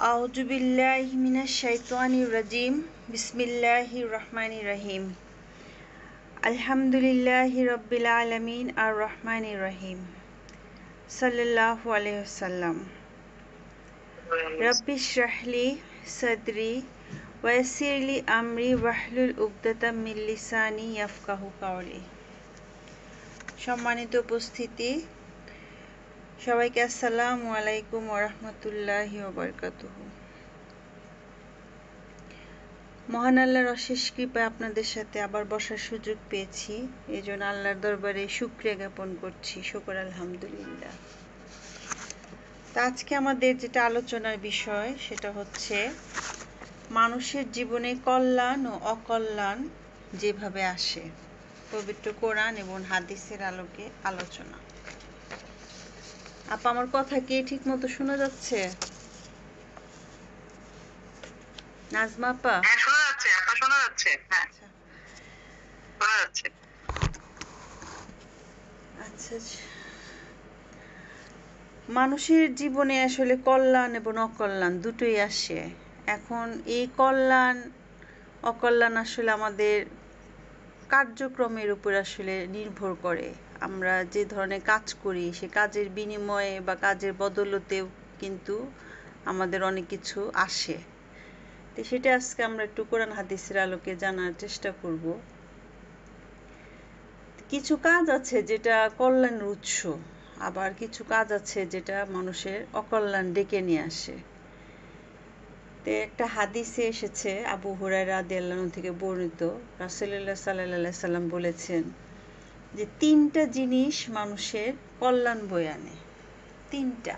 আউযু বিল্লাহি মিনাশ শাইতানির রাজিম বিসমিল্লাহির রহমানির রহিম আলহামদুলিল্লাহি রাব্বিল আলামিন আর রহমানির রহিম সাল্লাল্লাহু আলাইহি ওয়াসাল্লাম রাব্বি ইশরাহলি সাদরি ওয়া ইয়াসসিরলি আমরি ওয়াহলুল উকদাতাম মিন লিসানি ইয়াফকাহু কাওলি। সম্মানিত উপস্থিতি, সবাইকে আসসালামু আলাইকুম ওয়া রাহমাতুল্লাহি ওয়া বারাকাতুহু। মহান আল্লাহর অশেষ কৃপায় আপনাদের সাথে আবার বসার সুযোগ পেয়েছি, এই জন্য আল্লাহর দরবারে শুকরিয়া জ্ঞাপন করছি। শুকর আলহামদুলিল্লাহ। তা আজকে আমাদের যেটা আলোচনার বিষয় সেটা হচ্ছে মানুষের জীবনে কল্যাণ ও অকল্যাণ যেভাবে আসে, পবিত্র কোরআন এবং হাদিসের আলোকে আলোচনা। আপা, আমার কথা কি ঠিক মতো শোনা যাচ্ছে? নাজমা আপা? হ্যাঁ, শোনা যাচ্ছে আপা, শোনা যাচ্ছে। হ্যাঁ, শোনা যাচ্ছে। আচ্ছা, মানুষের জীবনে আসলে কল্যাণ এবং অকল্যাণ দুটোই আসে। এখন এই কল্যাণ অকল্যাণ আসলে আমাদের কার্যক্রমের উপর আসলে নির্ভর করে। আমরা যে ধরনের কাজ করি সে কাজের বিনিময়ে বা কাজের বদলতেও কিন্তু আমাদের অনেক কিছু আসে। তো সেটা আজকে আমরা একটু কোরআন হাদিসের আলোকে জানার চেষ্টা করব। কিছু কাজ আছে যেটা কল্যাণের উৎস, আবার কিছু কাজ আছে যেটা মানুষের অকল্যাণ ডেকে নিয়ে আসে। তো একটা হাদিসে এসেছে, আবু হুরায়রা রাদিয়াল্লাহু আনহু থেকে বর্ণিত, রাসূলুল্লাহ সাল্লাল্লাহু আলাইহি সাল্লাম বলেছেন যে তিনটা জিনিস মানুষের কল্যাণ বয়ে আনে। তিনটা।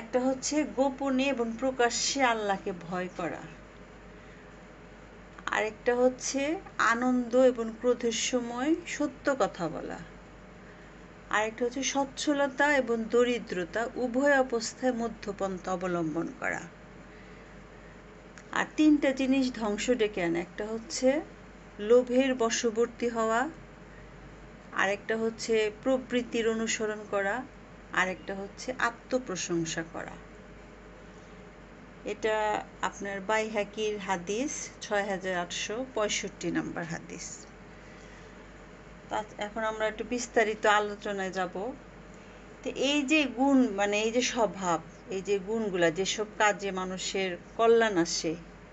একটা হচ্ছে গোপনে এবং প্রকাশ্যে আল্লাহকে ভয় করা, আরেকটা হচ্ছে আনন্দ এবং ক্রোধের সময় সত্য কথা বলা, আরেকটা হচ্ছে সচ্ছলতা এবং দরিদ্রতা উভয় অবস্থায় মধ্যপন্থা অবলম্বন করা। আর তিনটা জিনিস ধ্বংস ডেকে আনে। একটা হচ্ছে লোভের বশবর্তী হওয়া, আরেকটা হচ্ছে প্রবৃত্তির অনুসরণ করা, আরেকটা হচ্ছে আত্মপ্রশংসা করা। এটা আপনার বাইহাকির হাদিস ৬৮৬৫ নম্বর হাদিস। এখন আমরা একটু বিস্তারিত আলোচনায় যাব। তো এই যে গুণ, মানে এই যে স্বভাব, এই যে গুণগুলা, যেসব কাজে মানুষের কল্যাণ আসে,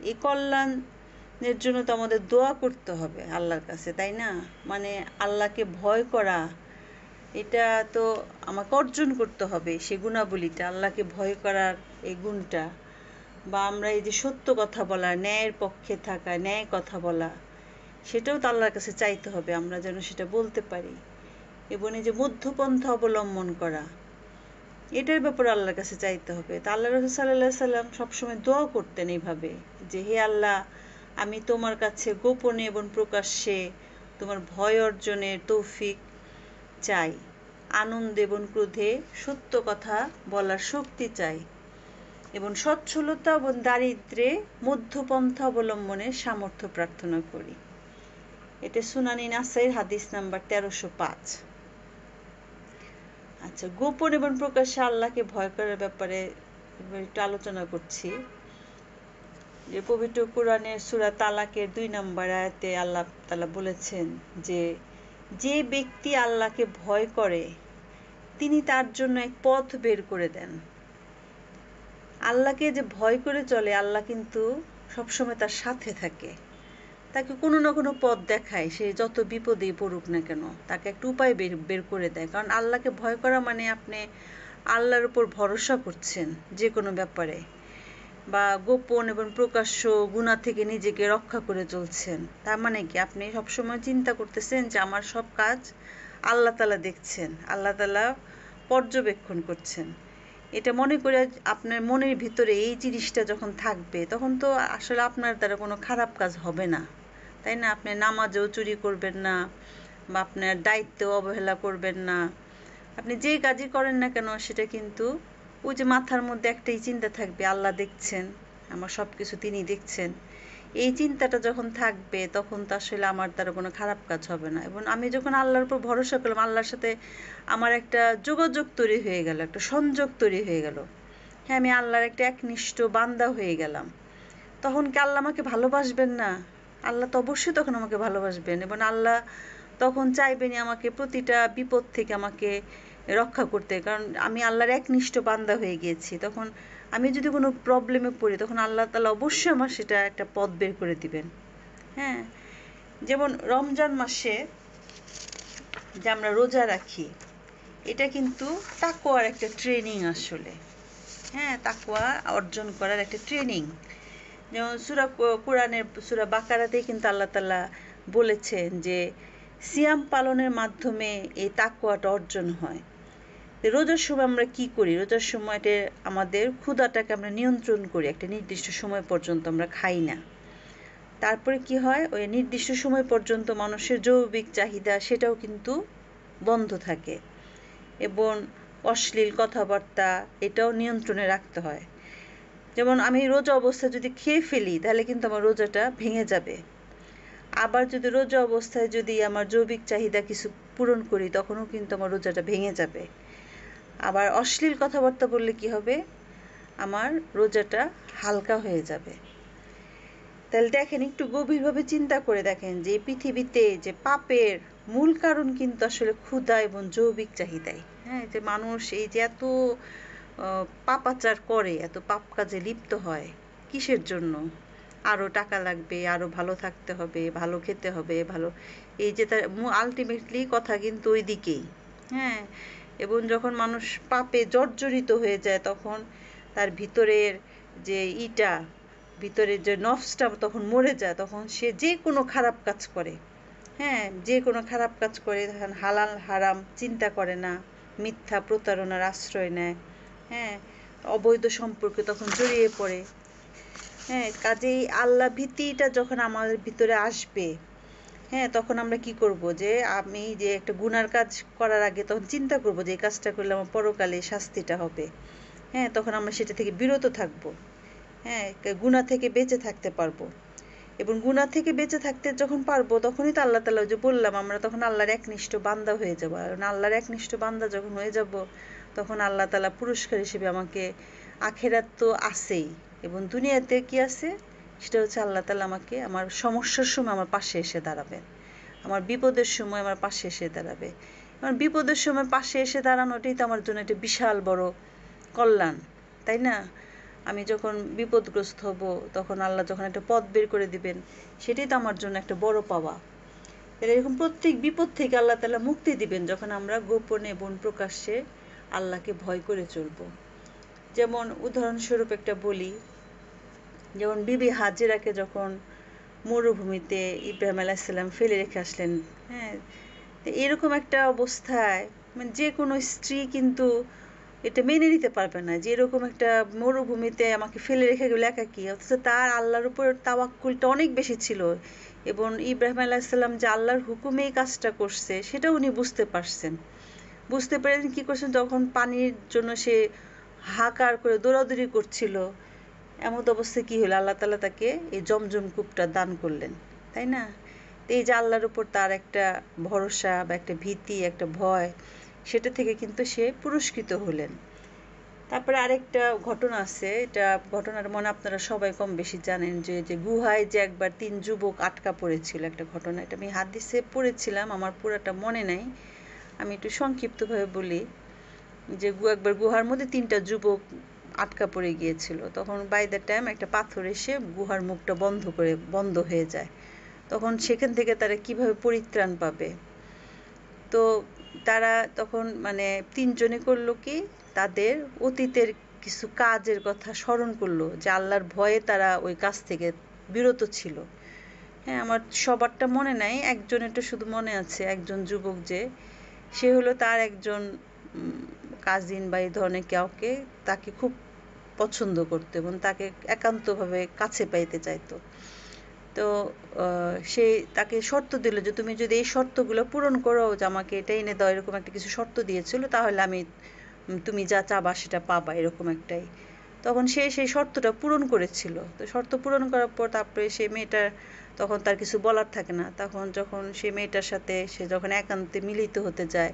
এই কল্যাণের জন্য তো আমাদের দোয়া করতে হবে আল্লাহর কাছে, তাই না? মানে আল্লাহকে ভয় করা, এটা তো আমাকে অর্জন করতে হবে। সে গুণাবলীটা, আল্লাহকে ভয় করার এই গুণটা, বা আমরা এই যে সত্য কথা বলা, ন্যায়ের পক্ষে থাকা, ন্যায় কথা বলা, সেটাও তো আল্লাহর কাছে চাইতে হবে, আমরা যেন সেটা বলতে পারি। এবং এই যে মধ্যপন্থা অবলম্বন করা, এটার ব্যাপারে আল্লাহর কাছে চাইতে হবে। তা আল্লাহ রাসূল সাল্লাল্লাহু আলাইহি সাল্লাম সবসময় দোয়া করতেন এইভাবে যে, হে আল্লাহ, আমি তোমার কাছে গোপনে এবং প্রকাশ্যে তোমার ভয় অর্জনের তৌফিক চাই, আনন্দ এবং ক্রোধে সত্য কথা বলার শক্তি চাই, এবং সচ্ছলতা এবং দারিদ্র্যে মধ্যপন্থা অবলম্বনের সামর্থ্য প্রার্থনা করি। এটা সুনানি নাসাইর হাদিস নাম্বার ১৩০৫। আচ্ছা, গোপন এবং প্রকাশ্যে আল্লাহকে ভয় করার ব্যাপারে একটু আলোচনা করছি। যে পবিত্র কোরআনের সূরা তালাকের ২ নম্বর আয়াতে আল্লাহ তাআলা বলেছেন যে, যে ব্যক্তি আল্লাহকে ভয় করে তিনি তার জন্য এক পথ বের করে দেন। আল্লাহকে যে ভয় করে চলে, আল্লাহ কিন্তু সবসময় তার সাথে থাকে, তাকে কোনো না কোনো পথ দেখায়। সে যত বিপদেই পড়ুক না কেন, তাকে একটা উপায় বের করে দেয়। কারণ আল্লাহকে ভয় করা মানে আপনি আল্লাহর উপর ভরসা করছেন যে কোনো ব্যাপারে, বা গোপন এবং প্রকাশ্য গুনাহ থেকে নিজেকে রক্ষা করে চলছেন। তার মানে কি, আপনি সবসময় চিন্তা করতেছেন যে আমার সব কাজ আল্লাহ তাআলা দেখছেন, আল্লাহ তাআলা পর্যবেক্ষণ করছেন। এটা মনে করে আপনার মনের ভিতরে এই জিনিসটা যখন থাকবে, তখন তো আসলে আপনার দ্বারা কোনো খারাপ কাজ হবে না, তাই না? আপনি নামাজেও চুরি করবেন না, বা আপনার দায়িত্বেও অবহেলা করবেন না। আপনি যেই কাজই করেন না কেন, সেটা কিন্তু ওই যে মাথার মধ্যে একটাই চিন্তা থাকবে, আল্লাহ দেখছেন, আমার সব কিছু তিনি দেখছেন। এই চিন্তাটা যখন থাকবে, তখন তো আসলে আমার দ্বারা কোনো খারাপ কাজ হবে না। এবং আমি যখন আল্লাহর উপর ভরসা করলাম, আল্লাহর সাথে আমার একটা যোগাযোগ তৈরি হয়ে গেল, একটা সংযোগ তৈরি হয়ে গেল। হ্যাঁ আমি আল্লাহর একটা একনিষ্ঠ বান্দা হয়ে গেলাম, তখন কি আল্লাহ আমাকে ভালোবাসবেন না? আল্লাহ তো অবশ্যই তখন আমাকে ভালোবাসবেন, এবং আল্লাহ তখন চাইবেনই আমাকে প্রতিটা বিপদ থেকে আমাকে রক্ষা করতে, কারণ আমি আল্লাহর একনিষ্ঠ বান্দা হয়ে গিয়েছি। তখন আমি যদি কোনো প্রবলেমে পড়ি, তখন আল্লাহ তাআলা অবশ্যই আমার সেটা একটা পথ বের করে দিবেন। হ্যাঁ, যেমন রমজান মাসে যে আমরা রোজা রাখি, এটা কিন্তু তাকওয়ার একটা ট্রেনিং আসলে। হ্যাঁ, তাকওয়া অর্জন করার একটা ট্রেনিং। যেমন কোরআনের সূরা বাকারাতেই কিন্তু আল্লাহ তাআলা বলেছেন যে সিয়াম পালনের মাধ্যমে এই তাকওয়াটা অর্জন হয়। রোজার সময় আমরা কি করি? রোজার সময়তে আমাদের ক্ষুধাটাকে আমরা নিয়ন্ত্রণ করি, একটা নির্দিষ্ট সময় পর্যন্ত আমরা খাই না। তারপরে কি হয়, ওই নির্দিষ্ট সময় পর্যন্ত মানুষের জৈবিক চাহিদা সেটাও কিন্তু বন্ধ থাকে, এবং অশ্লীল কথাবার্তা এটাও নিয়ন্ত্রণে রাখতে হয়। যেমন আমি রোজা অবস্থায় যদি খেয়ে ফেলি, তাহলে কিন্তু আমার রোজাটা ভেঙে যাবে। আবার যদি রোজা অবস্থায় যদি আমার জৈবিক চাহিদা কিছু পূরণ করি, তখনও কিন্তু আমার রোজাটা ভেঙে যাবে। আবার অশ্লীল কথাবার্তা বললে কি হবে, আমার রোজাটা হালকা হয়ে যাবে। তাহলে দেখেন, একটু গভীরভাবে চিন্তা করে দেখেন যে পৃথিবীতে যে পাপের মূল কারণ কিন্তু আসলে ক্ষুধা এবং জৈবিক চাহিদাই। হ্যাঁ, যে মানুষ এই যে এত পাপাচার করে, এত পাপ কাজে লিপ্ত হয়, কিসের জন্য? আরও টাকা লাগবে, আরও ভালো থাকতে হবে, ভালো খেতে হবে, ভালো, এই যে তার আলটিমেটলি কথা কিন্তু ওই দিকেই। হ্যাঁ, এবং যখন মানুষ পাপে জর্জরিত হয়ে যায়, তখন তার ভিতরের যে ভিতরের যে নফসটা তখন মরে যায়, তখন সে যে কোনো খারাপ কাজ করে। হ্যাঁ, যে কোনো খারাপ কাজ করে, তখন হালাল হারাম চিন্তা করে না, মিথ্যা প্রতারণার আশ্রয় নেয়। হ্যাঁ, অবৈধ সম্পর্কে তখন জড়িয়ে পড়ে। হ্যাঁ, কাজেই আল্লাহ ভীতিটা যখন আমাদের ভিতরে আসবে, হ্যাঁ, তখন আমরা কি করব, যে আমি যে একটা গুনার কাজ করার আগে তখন চিন্তা করব যে এই কাজটা করলে আমার পরকালে শাস্তিটা হবে। হ্যাঁ, তখন আমরা সেটা থেকে বিরত থাকব। হ্যাঁ, গুনাহ থেকে বেঁচে থাকতে পারবো। এবং গুনাহ থেকে বেঁচে থাকতে যখন পারবো, তখনই তো আল্লাহ তাআলা, যে বললাম, আমরা তখন আল্লাহর একনিষ্ঠ বান্দা হয়ে যাব। আর আল্লাহর একনিষ্ঠ বান্দা যখন হয়ে যাব, তখন আল্লাহ তাআলা পুরস্কার হিসেবে আমাকে, আখেরাত তো আছেই, এবং দুনিয়াতে কি আছে, সেটা হচ্ছে আল্লাহ তাআলা আমাকে আমার সমস্যার সময় আমার পাশে এসে দাঁড়াবেন, আমার বিপদের সময় আমার পাশে এসে দাঁড়াবে। আমার বিপদের সময় পাশে এসে দাঁড়ানোটাই তো আমার জন্য একটা বিশাল বড় কল্যাণ, তাই না? আমি যখন বিপদগ্রস্ত হব, তখন আল্লাহ যখন একটা পথ বের করে দিবেন, সেটাই তো আমার জন্য একটা বড় পাওয়া। তাহলে এরকম প্রত্যেক বিপদ থেকে আল্লাহ তাআলা মুক্তি দিবেন, যখন আমরা গোপনে এবং প্রকাশ্যে আল্লাহকে ভয় করে চলব। যেমন উদাহরণস্বরূপ একটা বলি, যেমন বিবি হাজেরাকে যখন মরুভূমিতে ইব্রাহিম আলাইহিস সালাম ফেলে রেখে আসলেন, হ্যাঁ, তো এরকম একটা অবস্থায় মানে যে কোনো স্ত্রী কিন্তু এটা মেনে নিতে পারবে না, যে এরকম একটা মরুভূমিতে আমাকে ফেলে রেখে গেল একাকী। অথচ তার আল্লাহর উপর তাওয়াক্কুলটা অনেক বেশি ছিল, এবং ইব্রাহিম আলাইহিস সালাম যে আল্লাহর হুকুমে এই কাজটা করছে, সেটা উনি বুঝতে পারছেন। বুঝতে পেরে কি করছেন, যখন পানির জন্য সে হাহাকার করে দৌড়াদৌড়ি করছিল, এমত অবস্থায় কি হলো, আল্লাহ তাআলা তাকে এই জমজম কূপটা দান করলেন, তাই না? তো এই যে আল্লাহর উপর তার একটা ভরসা বা একটা ভীতি, একটা ভয়, সেটা থেকে কিন্তু সে পুরস্কৃত হলেন। তারপরে আরেকটা ঘটনা আছে, এটা ঘটনার মনে আপনারা সবাই কম বেশি জানেন, যে যে গুহায় যে একবার 3 যুবক আটকা পড়েছিল, একটা ঘটনা। এটা আমি হাদিসে পড়েছিলাম, আমার পুরাটা মনে নাই, আমি একটু সংক্ষিপ্তভাবে বলি। যে একবার গুহার মধ্যে 3টা যুবক আটকা পড়ে গিয়েছিল, তখন বাই দ্য টাইম একটা পাথর এসে গুহার মুখটা বন্ধ হয়ে যায়। তখন সেখান থেকে তারা কিভাবে পরিত্রাণ পাবে? তো তারা তখন মানে 3 জনে করলো কি, তাদের অতীতের কিছু কাজের কথা স্মরণ করলো, যে আল্লাহর ভয়ে তারা ওই কাজ থেকে বিরত ছিল। হ্যাঁ, আমার সবারটা মনে নাই, একজনেরটা শুধু মনে আছে। একজন যুবক, যে সে হলো তার একজন কাজিন বা এই ধরনের কাউকে, তাকে খুব পছন্দ করতো এবং তাকে একান্তভাবে কাছে পাইতে চাইতো। তো সে তাকে শর্ত দিল যে তুমি যদি এই শর্তগুলো পূরণ করো, যে আমাকে এটা এনে দাও, এরকম একটা কিছু শর্ত দিয়েছিল, তাহলে আমি তুমি যা চাবা সেটা পাবা, এরকম একটাই। তখন সে সেই শর্তটা পূরণ করেছিল। তো শর্ত পূরণ করার পর তারপরে সেই মেয়েটার, তখন তার কিছু বলার থাকে না, তখন যখন সেই মেয়েটার সাথে সে যখন একান্তে মিলিত হতে যায়,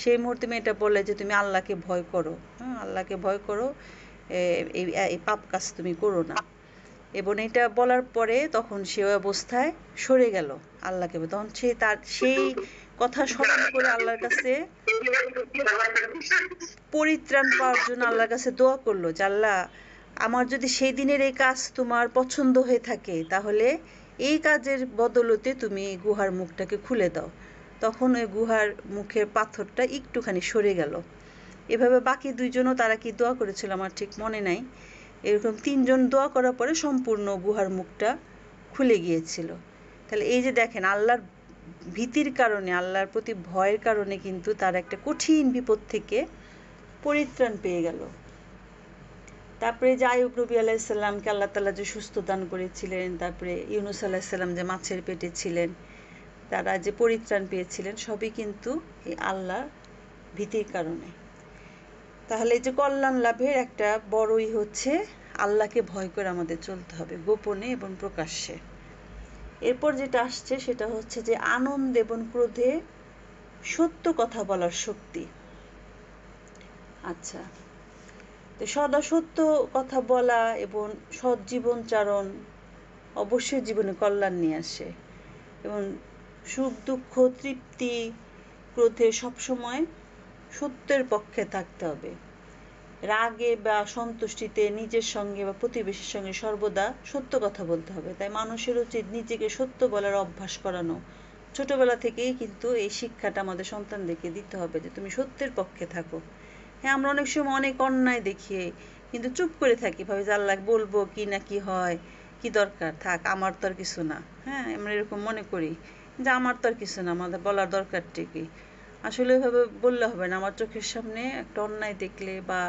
সেই মুহূর্তে মেয়েটা বলে যে তুমি আল্লাহকে ভয় করো, হ্যাঁ, আল্লাহকে ভয় করো, এই পাপ কাজ তুমি করো না। এবং এটা বলার পরে তখন সে ওই অবস্থায় সরে গেল আল্লাহকে, তখন সেই কথা স্মরণ করে আল্লাহর কাছে পরিত্রাণ পাওয়ার জন্য আল্লাহর কাছে দোয়া করলো যে আল্লাহ, আমার যদি সেই দিনের এই কাজ তোমার পছন্দ হয়ে থাকে তাহলে এই কাজের বদলতে তুমি গুহার মুখটাকে খুলে দাও। তখন ওই গুহার মুখের পাথরটা একটুখানি সরে গেল। এভাবে বাকি দুইজনও তারা কি দোয়া করেছিল আমার ঠিক মনে নাই, এরকম তিনজন দোয়া করার পরে সম্পূর্ণ গুহার মুখটা খুলে গিয়েছিল। তাহলে এই যে দেখেন, আল্লাহর ভীতির কারণে, আল্লাহর প্রতি ভয়ের কারণে কিন্তু তার একটা কঠিন বিপদ থেকে পরিত্রাণ পেয়ে গেল। তারপরে যে আইয়ুব নবী আলাইসাল্লামকে আল্লাহ তাআলা যে সুস্থ দান করেছিলেন, তারপরে ইউনুস আলাইসাল্লাম যে মাছের পেটে ছিলেন, তারা যে পরিত্রাণ পেয়েছিলেন, সবই কিন্তু এই আল্লাহর ভীতির কারণে। তাহলে এই যে কল্যাণ লাভের একটা বড়ই হচ্ছে আল্লাহকে ভয় করে আমাদের চলতে হবে, গোপনে এবং প্রকাশ্যে। এরপর যেটা আসছে সেটা হচ্ছে যে আনন্দ এবং ক্রোধে সত্য কথা বলার শক্তি। আচ্ছা, তো সদা সত্য কথা বলা এবং সৎ জীবনচারণ অবশ্যই জীবনে কল্যাণ নিয়ে আসে। এবং সুখ দুঃখ তৃপ্তি ক্রোধে সবসময় সত্যের পক্ষে থাকতে হবে। রাগে বা সন্তুষ্টিতে নিজের সঙ্গে বা প্রতিবেশীর সঙ্গে সর্বদা সত্য কথা বলতে হবে। তাই মানুষের উচিত নিজেকে সত্য বলার অভ্যাস করানো। ছোটবেলা থেকেই কিন্তু এই শিক্ষাটা আমাদের সন্তানদেরকে দিতে হবে যে তুমি সত্যের পক্ষে থাকো। হ্যাঁ, আমরা অনেক সময় অনেক অন্যায় দেখিয়ে কিন্তু চুপ করে থাকি, ভাবি যে আল্লাহ বলবো কি না কি হয়, কি দরকার, থাক, আমার তো আর কিছু না। হ্যাঁ, আমরা এরকম মনে করি যে আমার তো আর কিছু না, আমাদের বলার দরকারটা কি। আসলে এভাবে বললে হবে না। আমার চোখের সামনে একটা অন্যায় দেখলে বা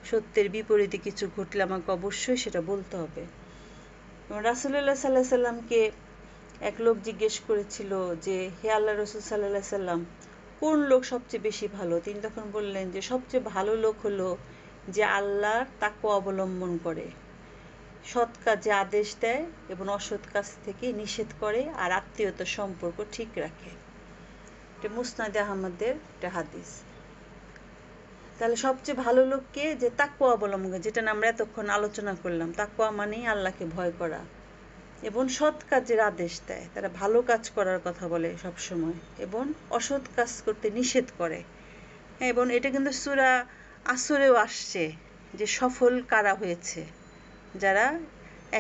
সত্যের বিপরীতে কিছু ঘটলে আমাকে অবশ্যই সেটা বলতে হবে। রাসূলুল্লাহ সাল্লাল্লাহু আলাইহি সাল্লামকে এক লোক জিজ্ঞেস করেছিল যে হে আল্লাহ রাসূল সাল্লাল্লাহু আলাইহি সাল্লাম, কোন লোক সবচেয়ে বেশি ভালো? তিনি তখন বললেন যে সবচেয়ে ভালো লোক হলো যে আল্লাহর তাকওয়া অবলম্বন করে, সৎ কাজে আদেশ দেয় এবং অসৎ কাজ থেকে নিষেধ করে, আর আত্মীয়তার সম্পর্ক ঠিক রাখে। এটা মুসনাদে আহমদের একটা হাদিস। তাহলে সবচেয়ে ভালো লোককে যে তাকওয়া অবলম্বন করে, যেটা আমরা এতক্ষণ আলোচনা করলাম। তাকওয়া মানেই আল্লাহকে ভয় করা এবং সৎ কাজের আদেশ দেয়, তারা ভালো কাজ করার কথা বলে সব সময় এবং অসৎ কাজ করতে নিষেধ করে। এবং এটা কিন্তু সূরা আসরেও আসছে যে সফল কারা হয়েছে, যারা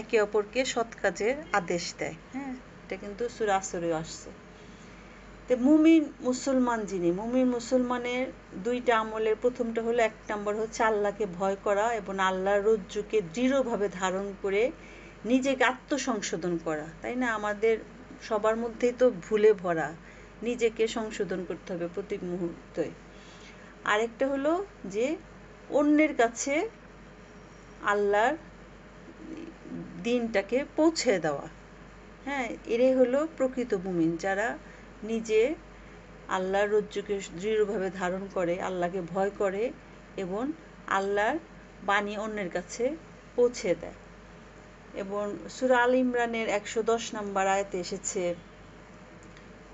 একে অপরকে সৎ কাজের আদেশ দেয়। হ্যাঁ, এটা কিন্তু সূরা আসরেও আসছে। তো মুমিন মুসলমান, যিনি মুমিন মুসলমানের দুইটা আমলের প্রথমটা হলো, এক নম্বর হচ্ছে আল্লাহকে ভয় করা এবং আল্লাহর রজ্জুকে দৃঢ়ভাবে ধারণ করে নিজেকে আত্মসংশোধন করা। তাই না? আমাদের সবার মধ্যেই তো ভুলে ভরা, নিজেকে সংশোধন করতে হবে প্রতি মুহূর্তে। আরেকটা হলো যে অন্যের কাছে আল্লাহর দিনটাকে পৌঁছে দেওয়া। হ্যাঁ, এরাই হলো প্রকৃত মুমিন, যারা নিজে আল্লাহর রজ্জুকে দৃঢ়ভাবে ধারণ করে, আল্লাহকে ভয় করে এবং আল্লাহর বাণী অন্যের কাছে পৌঁছে দেয়। এবং সূরা আল ইমরানের 110 নম্বর আয়াতে এসেছে,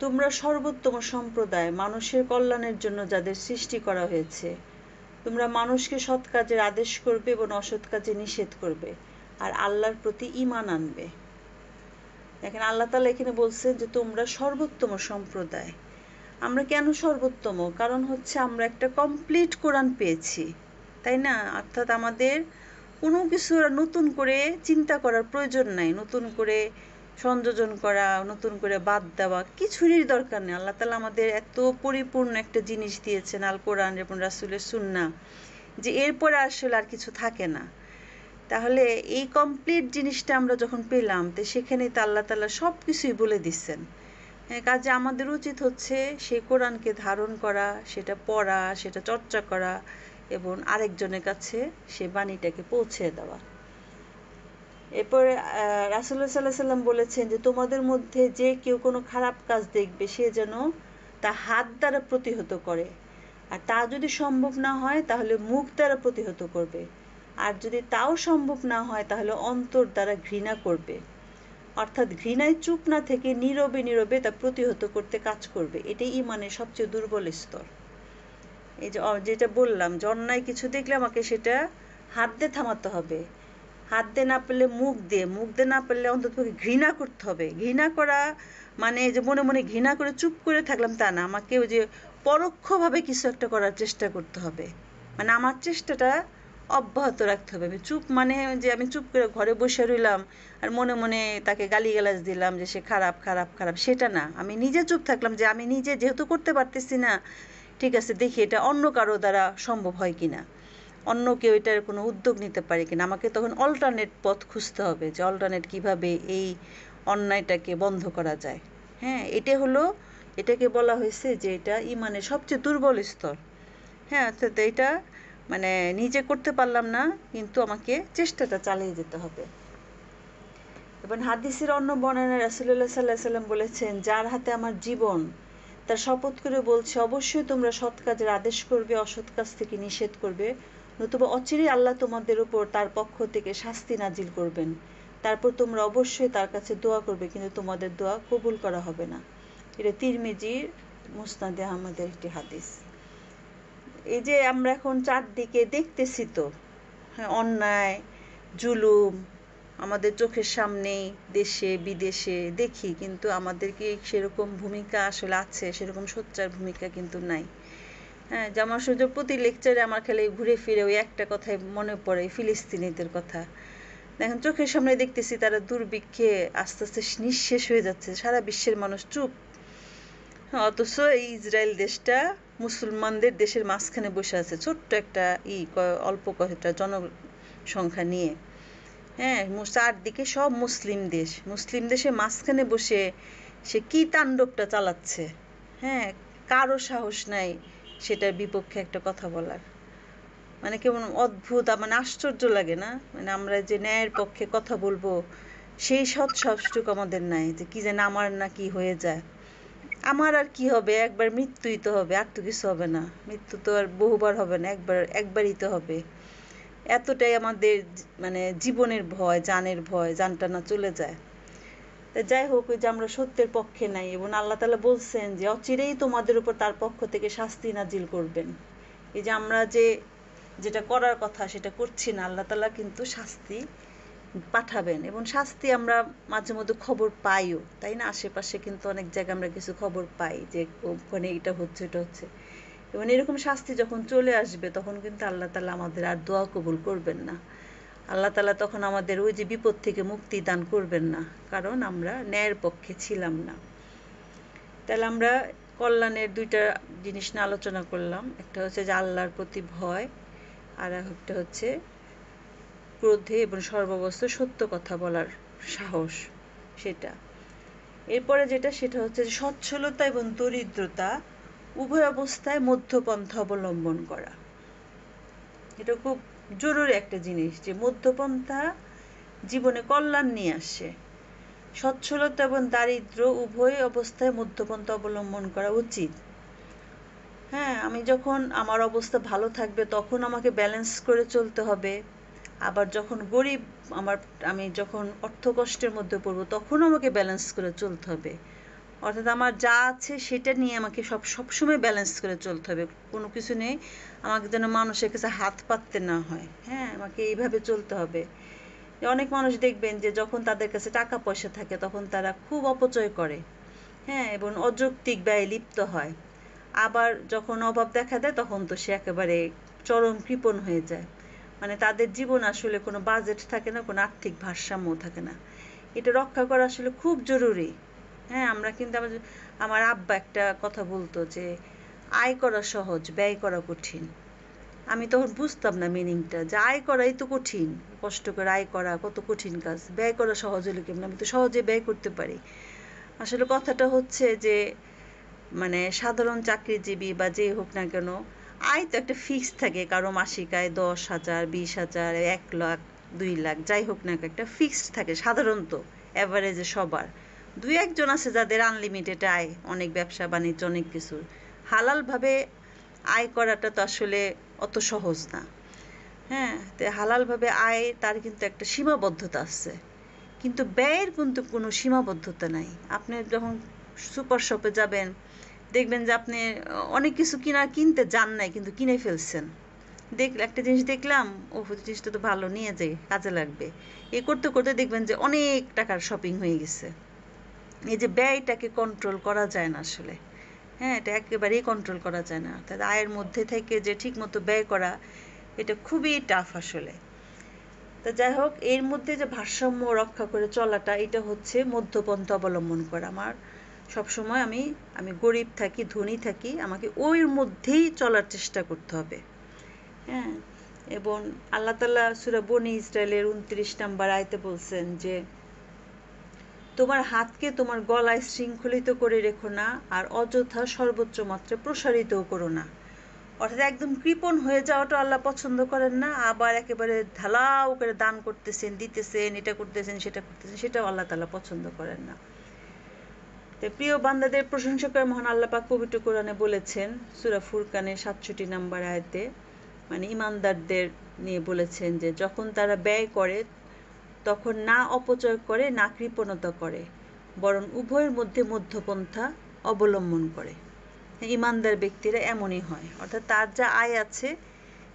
তোমরা সর্বোত্তম সম্প্রদায়, মানুষের কল্যাণের জন্য যাদের সৃষ্টি করা হয়েছে। তোমরা মানুষকে সৎ কাজের আদেশ করবে এবং অসৎ কাজে নিষেধ করবে, আর আল্লাহর প্রতি ঈমান আনবে। দেখেন, আল্লাহ তাআলা এখানে বলছেন যে তোমরা সর্বোত্তম সম্প্রদায়। আমরা কেন সর্বোত্তম? কারণ হচ্ছে আমরা একটা কমপ্লিট কোরআন পেয়েছি, তাই না? অর্থাৎ আমাদের কোনো কিছু নতুন করে চিন্তা করার প্রয়োজন নাই, নতুন করে সংযোজন করা, নতুন করে বাদ দেওয়া কিছুরই দরকার নেই। আল্লাহ তাআলা আমাদের এত পরিপূর্ণ একটা জিনিস দিয়েছেন, আল কোরআন এবং রাসূলের সুন্নাহ, যে এরপরে আসলে আর কিছু থাকে না। তাহলে এই কমপ্লিট জিনিসটা আমরা যখন পেলাম, তো সেখানেই তো আল্লাহ তাআলা সব কিছুই বলে দিচ্ছেন। কাজে আমাদের উচিত হচ্ছে সেই কোরআনকে ধারণ করা, সেটা পড়া, সেটা চর্চা করা এবং আরেকজনের কাছে সে বাণীটাকে পৌঁছে দেওয়া। এরপরে রাসূলুল্লাহ সাল্লাল্লাহু আলাইহি সাল্লাম বলেছেন যে তোমাদের মধ্যে যে কেউ কোনো খারাপ কাজ দেখবে, সে যেন তা হাত দ্বারা প্রতিহত করে, আর তা যদি সম্ভব না হয় তাহলে মুখ দ্বারা প্রতিহত করবে, আর যদি তাও সম্ভব না হয় তাহলে অন্তর দ্বারা ঘৃণা করবে। অর্থাৎ ঘৃণায় চুপ না থেকে নীরবে নীরবে তা প্রতিহত করতে কাজ করবে। এটাই ঈমানের সবচেয়ে দুর্বল স্তর। এই যে যেটা বললাম, যে অন্যায় কিছু দেখলে আমাকে সেটা হাত দিয়ে থামাতে হবে, হাত দিয়ে না পারলে মুখ দিয়ে না পারলে অন্তত ঘৃণা করতে হবে। ঘৃণা করা মানে যে মনে মনে ঘৃণা করে চুপ করে থাকলাম তা না, আমাকে ওই যে পরোক্ষভাবে কিছু একটা করার চেষ্টা করতে হবে। মানে আমার চেষ্টাটা অব্যাহত রাখতে হবে। আমি চুপ মানে যে আমি চুপ করে ঘরে বসে রইলাম আর মনে মনে তাকে গালিগালাজ দিলাম যে সে খারাপ খারাপ খারাপ, সেটা না। আমি নিজে চুপ থাকলাম যে আমি নিজে যেহেতু করতে পারতেছি না, ঠিক আছে দেখি এটা অন্য কারো দ্বারা সম্ভব হয় কিনা, অন্য কেউ এটার কোনো উদ্যোগ নিতে পারে কিনা। আমাকে তখন অল্টারনেট পথ খুঁজতে হবে যে অল্টারনেট কিভাবে এই অন্যায়টাকে বন্ধ করা যায়। হ্যাঁ, এটাকে বলা হয়েছে যে এটা ইমানের সবচেয়ে দুর্বল স্তর। হ্যাঁ, অর্থাৎ এটা মানে নিজে করতে পারলাম না, কিন্তু আমাকে চেষ্টাটা চালিয়ে যেতে হবে। এবং হাদিসের অন্য বর্ণনায় রাসূলুল্লাহ সাল্লাল্লাহু আলাইহি সাল্লাম বলেছেন, যার হাতে আমার জীবন, তার শপথ করে বলছে অবশ্যই তোমরা সৎ কাজের আদেশ করবে, অসৎ কাজ থেকে নিষেধ করবে, নতুবা অচিরেই আল্লাহ তোমাদের উপর তার পক্ষ থেকে শাস্তি নাজিল করবেন। তারপর তোমরা অবশ্যই তার কাছে দোয়া করবে, কিন্তু তোমাদের দোয়া কবুল করা হবে না। এটা তিরমিজির মুসনাদে আহমদের একটি হাদিস। এই যে আমরা এখন চারদিকে দেখতেছি তো, হ্যাঁ, অন্যায় জুলুম আমাদের চোখের সামনেই দেশে বিদেশে দেখি, কিন্তু আমাদের কি সেরকম ভূমিকা আসলে আছে? সেরকম সোচ্চার ভূমিকা কিন্তু নাই। হ্যাঁ, জামা সূর্য প্রতি লেকচারে আমার খালি ঘুরে ফিরে ওই একটা কথাই মনে পড়ে, ফিলিস্তিনিদের কথা। দেখেন চোখের সামনে দেখতেছি তারা দুর্ভিক্ষে আস্তে আস্তে নিঃশেষ হয়ে যাচ্ছে, সারা বিশ্বের মানুষ চুপ। অথচ এই ইসরায়েল দেশটা মুসলমানদের দেশের মাঝখানে বসে আছে, ছোট্ট একটা অল্প কয়েকটা জনসংখ্যা নিয়ে। হ্যাঁ, চারদিকে সব মুসলিম দেশের মাঝখানে বসে সে কি তাণ্ডবটা চালাচ্ছে। হ্যাঁ, কারো সাহস নাই সেটার বিপক্ষে একটা কথা বলার। মানে কেমন অদ্ভুত, মানে আশ্চর্য লাগে না? মানে আমরা যে ন্যায়ের পক্ষে কথা বলবো সেই সৎ সাহসটুকু আমাদের নাই, যে কি যেন আমার না কি হয়ে যায়। আমার আর কি হবে, একবার মৃত্যুই তো হবে, আর তো কিছু হবে না। মৃত্যু তো আর বহুবার হবে না, একবারই তো হবে। এতটাই আমাদের মানে জীবনের ভয়, জানের ভয়, জানটা না চলে যায়। তা যাই হোক, ওই যে আমরা সত্যের পক্ষে নাই, এবং আল্লাহ তাআলা বলছেন যে অচিরেই তোমাদের উপর তার পক্ষ থেকে শাস্তি নাজিল করবেন। এই যে আমরা যেটা করার কথা সেটা করছি না, আল্লাহ তাআলা কিন্তু শাস্তি পাঠাবেন। এবং শাস্তি আমরা মাঝে মধ্যে খবর পাইও, তাই না? আশেপাশে কিন্তু অনেক জায়গায় আমরা কিছু খবর পাই যে ওখানে এটা হচ্ছে ওটা হচ্ছে। এবং এরকম শাস্তি যখন চলে আসবে তখন কিন্তু আল্লাহ তাআলা আমাদের আর দোয়া কবুল করবেন না। আল্লাহ তাআলা তখন আমাদের ওই যে বিপদ থেকে মুক্তি দান করবেন না, কারণ আমরা ন্যায়ের পক্ষে ছিলাম না। তাহলে আমরা কল্যাণের দুইটা জিনিস নিয়ে আলোচনা করলাম। একটা হচ্ছে যে আল্লাহর প্রতি ভয়, আর একটা হচ্ছে ক্রোধে এবং সর্বাবস্থায় সত্য কথা বলার সাহস, সেটা। এরপরে সেটা হচ্ছে যে সচ্ছলতা এবং দরিদ্রতা উভয় অবস্থায় মধ্যপন্থা অবলম্বন করা। এটা খুব জরুরি একটা জিনিস, যে মধ্যপন্থা জীবনে কল্যাণ নিয়ে আসে। সচ্ছলতা এবং দারিদ্র্য উভয় অবস্থায় মধ্যপন্থা অবলম্বন করা উচিত। হ্যাঁ, আমি যখন আমার অবস্থা ভালো থাকবে তখন আমাকে ব্যালেন্স করে চলতে হবে। আবার যখন গরিব, আমি যখন অর্থকষ্টের মধ্যে পড়বো তখন আমাকে ব্যালেন্স করে চলতে হবে। অর্থাৎ আমার যা আছে সেটা নিয়ে আমাকে সবসময় ব্যালেন্স করে চলতে হবে। কোনো কিছু নেই আমাকে যেন মানুষের কাছে হাত পাততে না হয়। হ্যাঁ, আমাকে এইভাবে চলতে হবে। অনেক মানুষ দেখবেন যে যখন তাদের কাছে টাকা পয়সা থাকে তখন তারা খুব অপচয় করে, হ্যাঁ, এবং অযৌক্তিক ব্যয়ে লিপ্ত হয়। আবার যখন অভাব দেখা দেয় তখন তো সে একেবারে চরম কৃপণ হয়ে যায়। মানে তাদের জীবন আসলে কোনো বাজেট থাকে না, কোনো আর্থিক ভারসাম্য থাকে না। এটা রক্ষা করা আসলে খুব জরুরি। হ্যাঁ, আমরা কিন্তু আমার আব্বা একটা কথা বলতো যে আয় করা সহজ, ব্যয় করা কঠিন। আমি তখন বুঝতাম না মিনিংটা, যে আয় করাই তো কঠিন, কষ্ট করে আয় করা কত কঠিন কাজ, ব্যয় করা সহজ হলো কেমন, আমি তো সহজে ব্যয় করতে পারি। আসলে কথাটা হচ্ছে যে মানে সাধারণ চাকরিজীবী বা যে হোক না কেন, আয় তো একটা ফিক্স থাকে। কারো মাসিক আয় 10,000, 20,000, 1 লাখ, 2 লাখ, যাই হোক না, একটা ফিক্সড থাকে সাধারণত, অ্যাভারেজে সবার। দুই একজন আছে যাদের আনলিমিটেড আয়, অনেক ব্যবসা বাণিজ্য অনেক কিছু। হালালভাবে আয় করাটা তো আসলে অত সহজ না। হ্যাঁ, তো হালালভাবে আয় তার কিন্তু একটা সীমাবদ্ধতা আছে, কিন্তু ব্যয়ের কিন্তু কোনো সীমাবদ্ধতা নাই। আপনি যখন সুপার শপে যাবেন দেখবেন যে আপনি অনেক কিছু কিনতে যান নাই কিন্তু কিনে ফেলছেন। একটা জিনিস দেখলাম, ও জিনিসটা তো ভালো, নিয়ে যাই, কাজে লাগবে। এই করতে করতে দেখবেন যে অনেক টাকার শপিং হয়ে গেছে। এই যে ব্যয়টাকে কন্ট্রোল করা যায় না আসলে। হ্যাঁ, এটা একেবারেই কন্ট্রোল করা যায় না। অর্থাৎ আয়ের মধ্যে থেকে যে ঠিকমতো ব্যয় করা, এটা খুবই টাফ আসলে। তো যাই হোক, এর মধ্যে যে ভারসাম্য রক্ষা করে চলাটা, এটা হচ্ছে মধ্যপন্থা অবলম্বন করা। আমার সবসময় আমি গরিব থাকি, ধনী থাকি, আমাকে ওর মধ্যেই চলার চেষ্টা করতে হবে। হ্যাঁ, এবং আল্লাহ তাআলা সূরা বনী ইসরাইলের ২৯ নম্বর আয়াতে বলছেন যে, তোমার হাতকে তোমার গলায় শৃঙ্খলিত করে রেখো না, আর অযথা সর্বোচ্চ মাত্রায় প্রসারিতও করো না। অর্থাৎ একদম কৃপণ হয়ে যাওয়াটা আল্লাহ পছন্দ করেন না, আবার একেবারে ঢালাও করে দান করতেছেন, দিতেছেন, এটা করতেছেন, সেটা করতেছেন, সেটাও আল্লাহ তাআলা পছন্দ করেন না। তো প্রিয় বান্দাদের প্রশংসা করে মহান আল্লাহ পাক পবিত্র কোরআনে বলেছেন সূরা ফুরকানের ৬৭ নম্বর আয়াতে, মানে ঈমানদারদের নিয়ে বলেছেন যে, যখন তারা ব্যয় করে তখন না অপচয় করে, না কৃপণতা করে, বরং উভয়ের মধ্যে মধ্যপন্থা অবলম্বন করে। ঈমানদার ব্যক্তিরা এমনই হয়, অর্থাৎ তার যা আয় আছে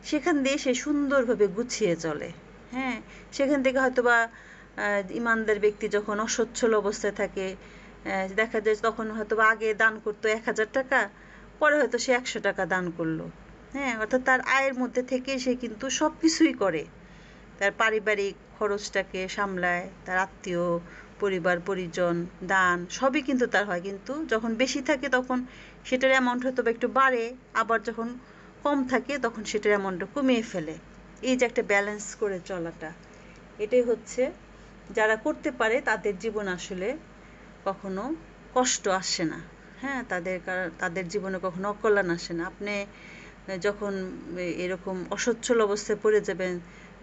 সেখান দিয়ে সে সুন্দরভাবে গুছিয়ে চলে। হ্যাঁ, সেখান থেকে হয়তোবা ঈমানদার ব্যক্তি যখন অসচ্ছল অবস্থায় থাকে, দেখা যায় তখন হয়তোবা আগে দান করতো ১,০০০ টাকা, পরে হয়তো সে ১০০ টাকা দান করলো। হ্যাঁ, অর্থাৎ তার আয়ের মধ্যে থেকে সে কিন্তু সব কিছুই করে, তার পারিবারিক খরচটাকে সামলায়, তার আত্মীয় পরিবার পরিজন, দান, সবই কিন্তু তার হয়। কিন্তু যখন বেশি থাকে তখন সেটার অ্যামাউন্ট হয়তো একটু বাড়ে, আবার যখন কম থাকে তখন সেটার অ্যামাউন্টটা কমিয়ে ফেলে। এই যে একটা ব্যালেন্স করে চলাটা, এটাই হচ্ছে যারা করতে পারে তাদের জীবন আসলে কখনো কষ্ট আসে না। হ্যাঁ, তাদের জীবনে কখনো অকল্যাণ আসে না। আপনি যখন এরকম অসচ্ছল অবস্থায় পড়ে যাবেন,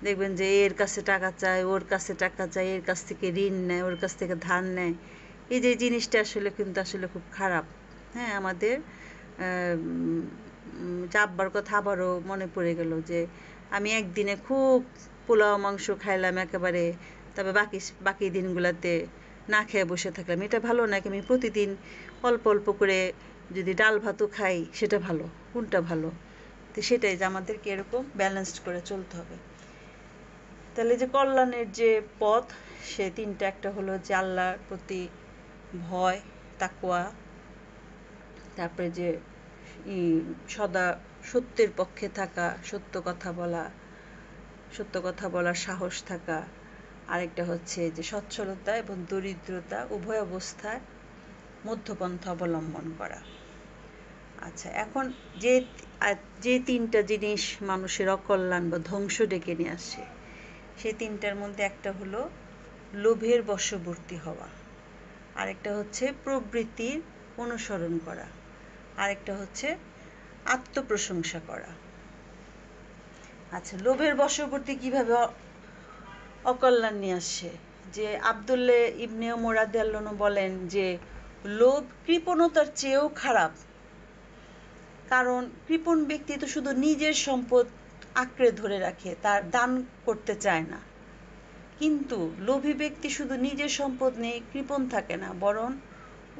দেখবেন যে এর কাছে টাকা চায়, ওর কাছে টাকা চায়, এর কাছ থেকে ঋণ নেয়, ওর কাছ থেকে ধার নেয়। এই যে জিনিসটা আসলে কিন্তু আসলে খুব খারাপ। হ্যাঁ, আমাদের যা আব্বার কথা আবারও মনে পড়ে গেল যে, আমি একদিনে খুব পোলাও মাংস খাইলাম একেবারে, তবে বাকি দিনগুলোতে না খেয়ে বসে থাকলাম। এটা ভালো নাকি আমি প্রতিদিন অল্প অল্প করে যদি ডাল ভাতও খাই, সেটা ভালো? কোনটা ভালো? তো সেটাই যে আমাদেরকে এরকম ব্যালেন্সড করে চলতে হবে। তাহলে যে কল্যাণের যে পথ, সে তিনটা, একটা হলো যে আল্লাহর প্রতি ভয়, তাকওয়া, তারপরে যে সদা সত্যের পক্ষে থাকা, সত্য কথা বলার সাহস থাকা, আরেকটা হচ্ছে যে সচ্ছলতা এবং দরিদ্রতা উভয় অবস্থায় মধ্যপন্থা অবলম্বন করা। আচ্ছা, এখন যে তিনটা জিনিস মানুষের অকল্যাণ বা ধ্বংস ডেকে নিয়ে আসে, সেই তিনটার মধ্যে একটা হলো লোভের বশবর্তী হওয়া, আরেকটা হচ্ছে প্রবৃত্তির অনুসরণ করা, আরেকটা হচ্ছে আত্মপ্রশংসা করা। আচ্ছা, লোভের বশবর্তী কিভাবে অকল্যাণ নিয়ে আসে? যে আব্দুল্লাহ ইবনে ওমর রাদিয়াল্লাহু আনহু বলেন যে, লোভ কৃপণতার চেয়েও খারাপ। কারণ কৃপণ ব্যক্তি তো শুধু নিজের সম্পদ আঁকড়ে ধরে রাখে, তার দান করতে চায় না। কিন্তু লোভী ব্যক্তি শুধু নিজের সম্পদ নিয়ে কৃপণ থাকে না, বরং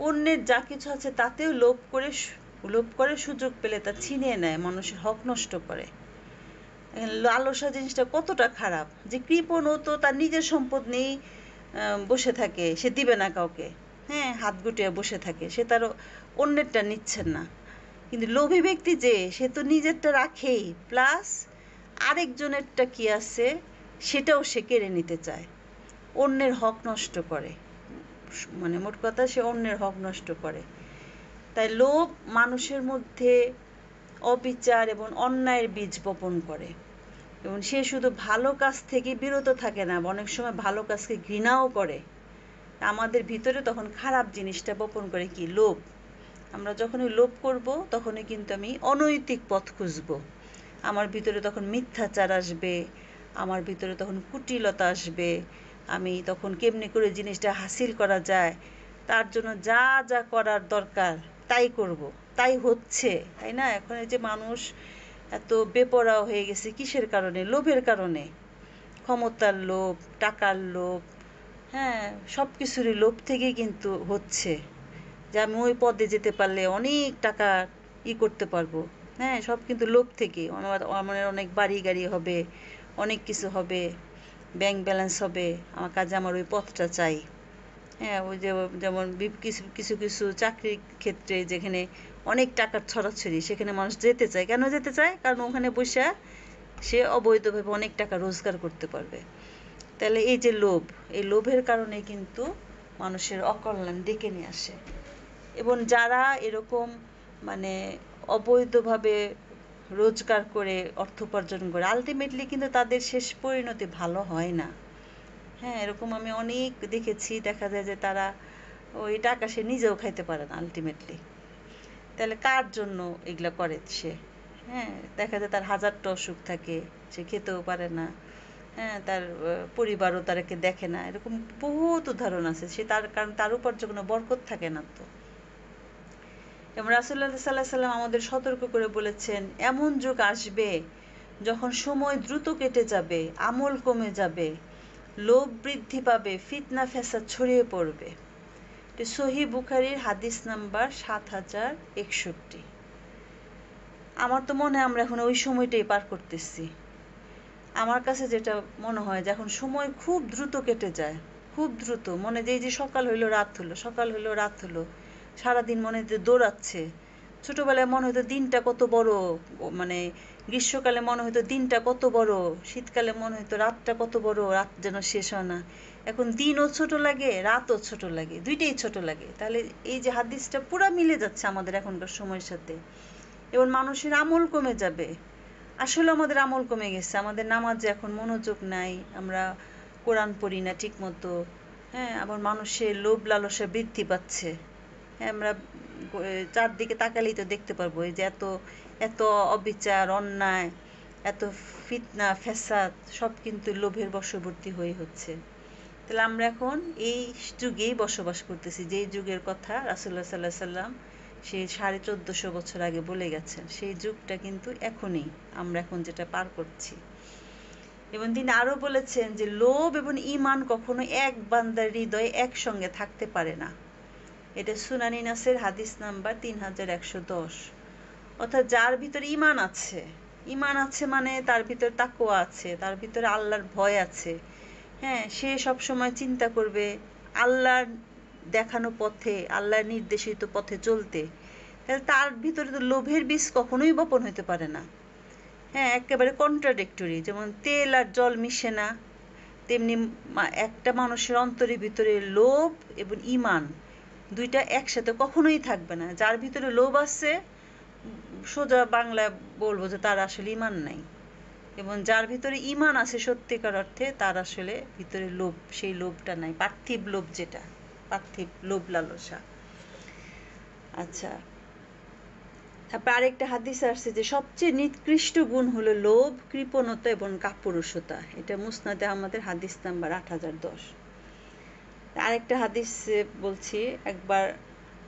অন্যের যা কিছু আছে তাতেও লোভ করে সুযোগ পেলে তা ছিনিয়ে নেয়, মানুষের হক নষ্ট করে। লালসা জিনিসটা কতটা খারাপ, যে কৃপণ ও তো তার নিজের সম্পদ নিয়েই বসে থাকে, সে দিবে না কাউকে। হ্যাঁ, হাত গুটিয়ে বসে থাকে, সে তার অন্যেরটা নিচ্ছেন না। কিন্তু লোভী ব্যক্তি যে, সে তো নিজেরটা রাখেই, প্লাস আরেকজনেরটা কি আছে সেটাও সে কেড়ে নিতে চায়, অন্যের হক নষ্ট করে। মানে মোট কথা, সে অন্যের হক নষ্ট করে। তাই লোভ মানুষের মধ্যে অবিচার এবং অন্যায়ের বীজ বপন করে, এবং সে শুধু ভালো কাজ থেকে বিরত থাকে না, অনেক সময় ভালো কাজকে ঘৃণাও করে। আমাদের ভিতরে তখন খারাপ জিনিসটা বপন করে কি? লোভ। আমরা যখনই লোভ করব, তখনই কিন্তু আমি অনৈতিক পথ খুঁজব। আমার ভিতরে তখন মিথ্যাচার আসবে, আমার ভিতরে তখন কুটিলতা আসবে। আমি তখন কেমনি করে জিনিসটা হাসিল করা যায়, তার জন্য যা যা করার দরকার তাই করব, তাই হচ্ছে, তাই না? এখন এই যে মানুষ এত বেপরোয়া হয়ে গেছে, কিসের কারণে? লোভের কারণে। ক্ষমতার লোভ, টাকার লোভ, হ্যাঁ, সব কিছুরই লোভ থেকেই কিন্তু হচ্ছে যে আমি ওই পদে যেতে পারলে অনেক টাকা করতে পারবো। হ্যাঁ, সব কিন্তু লোভ থেকে। আমার অনেক বাড়ি গাড়ি হবে, অনেক কিছু হবে, ব্যাংক ব্যালেন্স হবে, আমার কাজে আমার ওই পথটা চাই। হ্যাঁ, ওই যে যেমন কিছু কিছু কিছু চাকরির ক্ষেত্রে যেখানে অনেক টাকার ছড়াছড়ি, সেখানে মানুষ যেতে চায়। কেন যেতে চায়? কারণ ওখানে বসে সে অবৈধভাবে অনেক টাকা রোজগার করতে পারবে। তাহলে এই যে লোভ, এই লোভের কারণে কিন্তু মানুষের অকল্যাণ ডেকে নিয়ে আসে। এবং যারা এরকম মানে অবৈধভাবে রোজগার করে অর্থ উপার্জন করে, আলটিমেটলি কিন্তু তাদের শেষ পরিণতি ভালো হয় না। হ্যাঁ, এরকম আমি অনেক দেখেছি। দেখা যায় যে তারা ওই টাকা সে নিজেও খাইতে পারে না আলটিমেটলি। তাহলে কার জন্য এগুলা করে সে? হ্যাঁ, দেখা যায় তার হাজারটা অসুখ থাকে, সে খেতেও পারে না। হ্যাঁ, তার পরিবারও তাকে দেখে না। এরকম বহুত উদাহরণ আছে। সে কারণ তার উপর যে কোনো বরকত থাকে না তো। এবং রাসূলুল্লাহ সাল্লাল্লাহু আলাইহি সাল্লাম আমাদের সতর্ক করে বলেছেন, এমন যুগ আসবে যখন সময় দ্রুত কেটে যাবে, আমল কমে যাবে, লোভ বৃদ্ধি পাবে, ফিতনা ফ্যাসাদ ছড়িয়ে পড়বে। সহিহ বুখারীর হাদিস নাম্বার ৭০৬১। আমার তো মনে হয় আমরা এখন ওই সময়টাই পার করতেছি। আমার কাছে যেটা মনে হয় যে এখন সময় খুব দ্রুত কেটে যায়, খুব দ্রুত। মনে যে এই যে সকাল হইলো রাত হলো, সকাল হইলো রাত হলো, সারাদিন মনে যে দৌড়াচ্ছে। ছোটবেলায় মনে হতো দিনটা কত বড়, মানে গ্রীষ্মকালে মনে হতো দিনটা কত বড়, শীতকালে মনে হতো রাতটা কত বড়, রাত যেন শেষ হয় না। এখন দিনও ছোট লাগে, রাতও ছোট লাগে, দুইটাই ছোট লাগে। তাহলে এই যে হাদিসটা পুরা মিলে যাচ্ছে আমাদের এখনকার সময়ের সাথে। এবং মানুষের আমল কমে যাবে। আসলে আমাদের আমল কমে গেছে। আমাদের নামাজে এখন মনোযোগ নাই, আমরা কোরআন পড়ি না ঠিক মতো। হ্যাঁ, আবার মানুষের লোভ লালসা বৃদ্ধি পাচ্ছে। হ্যাঁ, আমরা চারদিকে তাকালেই তো দেখতে পারবো এই যে এত এত অবিচার, অন্যায়, এত ফিতনা ফ্যাসাদ, সব কিন্তু লোভের বশবর্তী হয়ে হচ্ছে। তাহলে আমরা এখন এই যুগেই বসবাস করতেছি, যেই যুগের কথা রাসূলুল্লাহ সাল্লাল্লাহু আলাইহি সাল্লাম সেই 1450 বছর আগে বলে গেছেন। সেই যুগটা কিন্তু এখনই, আমরা এখন যেটা পার করছি। এবং তিনি আরো বলেছেন যে লোভ এবং ঈমান কখনো এক বান্দার হৃদয়ে একসঙ্গে থাকতে পারে না। এটা সুনানি নাসের হাদিস নাম্বার 3110। অর্থাৎ যার ভিতরে ঈমান আছে, ঈমান আছে মানে তার ভিতরে তাকওয়া আছে, তার ভিতরে আল্লাহর ভয় আছে। হ্যাঁ, সে সবসময় চিন্তা করবে আল্লাহর দেখানো পথে, আল্লাহর নির্দেশিত পথে চলতে। তাহলে তার ভিতরে তো লোভের বীজ কখনোই বপন হতে পারে না। হ্যাঁ, একেবারে কন্ট্রাডিক্টরি। যেমন তেল আর জল মিশে না, তেমনি একটা মানুষের অন্তরের ভিতরে লোভ এবং ঈমান দুইটা একসাথে কখনোই থাকবে না। যার ভিতরে লোভ আছে, সোজা বাংলায় বলবো যে তার আসলে ঈমান নাই। এবং যার ভিতরে ঈমান আছে সত্যিকার অর্থে, তার আসলে ভিতরে লোভ, সেই লোভটা নাই, পার্থিব লোভ, যেটা পার্থিব লোভ লালসা। আচ্ছা, তারপর আরেকটা হাদিস আসছে যে সবচেয়ে নিকৃষ্ট গুণ হলো লোভ, কৃপণতা এবং কাপুরুষতা। এটা মুসনাদে আমাদের হাদিস নাম্বার 8010। আরেকটা হাদিস বলছি। একবার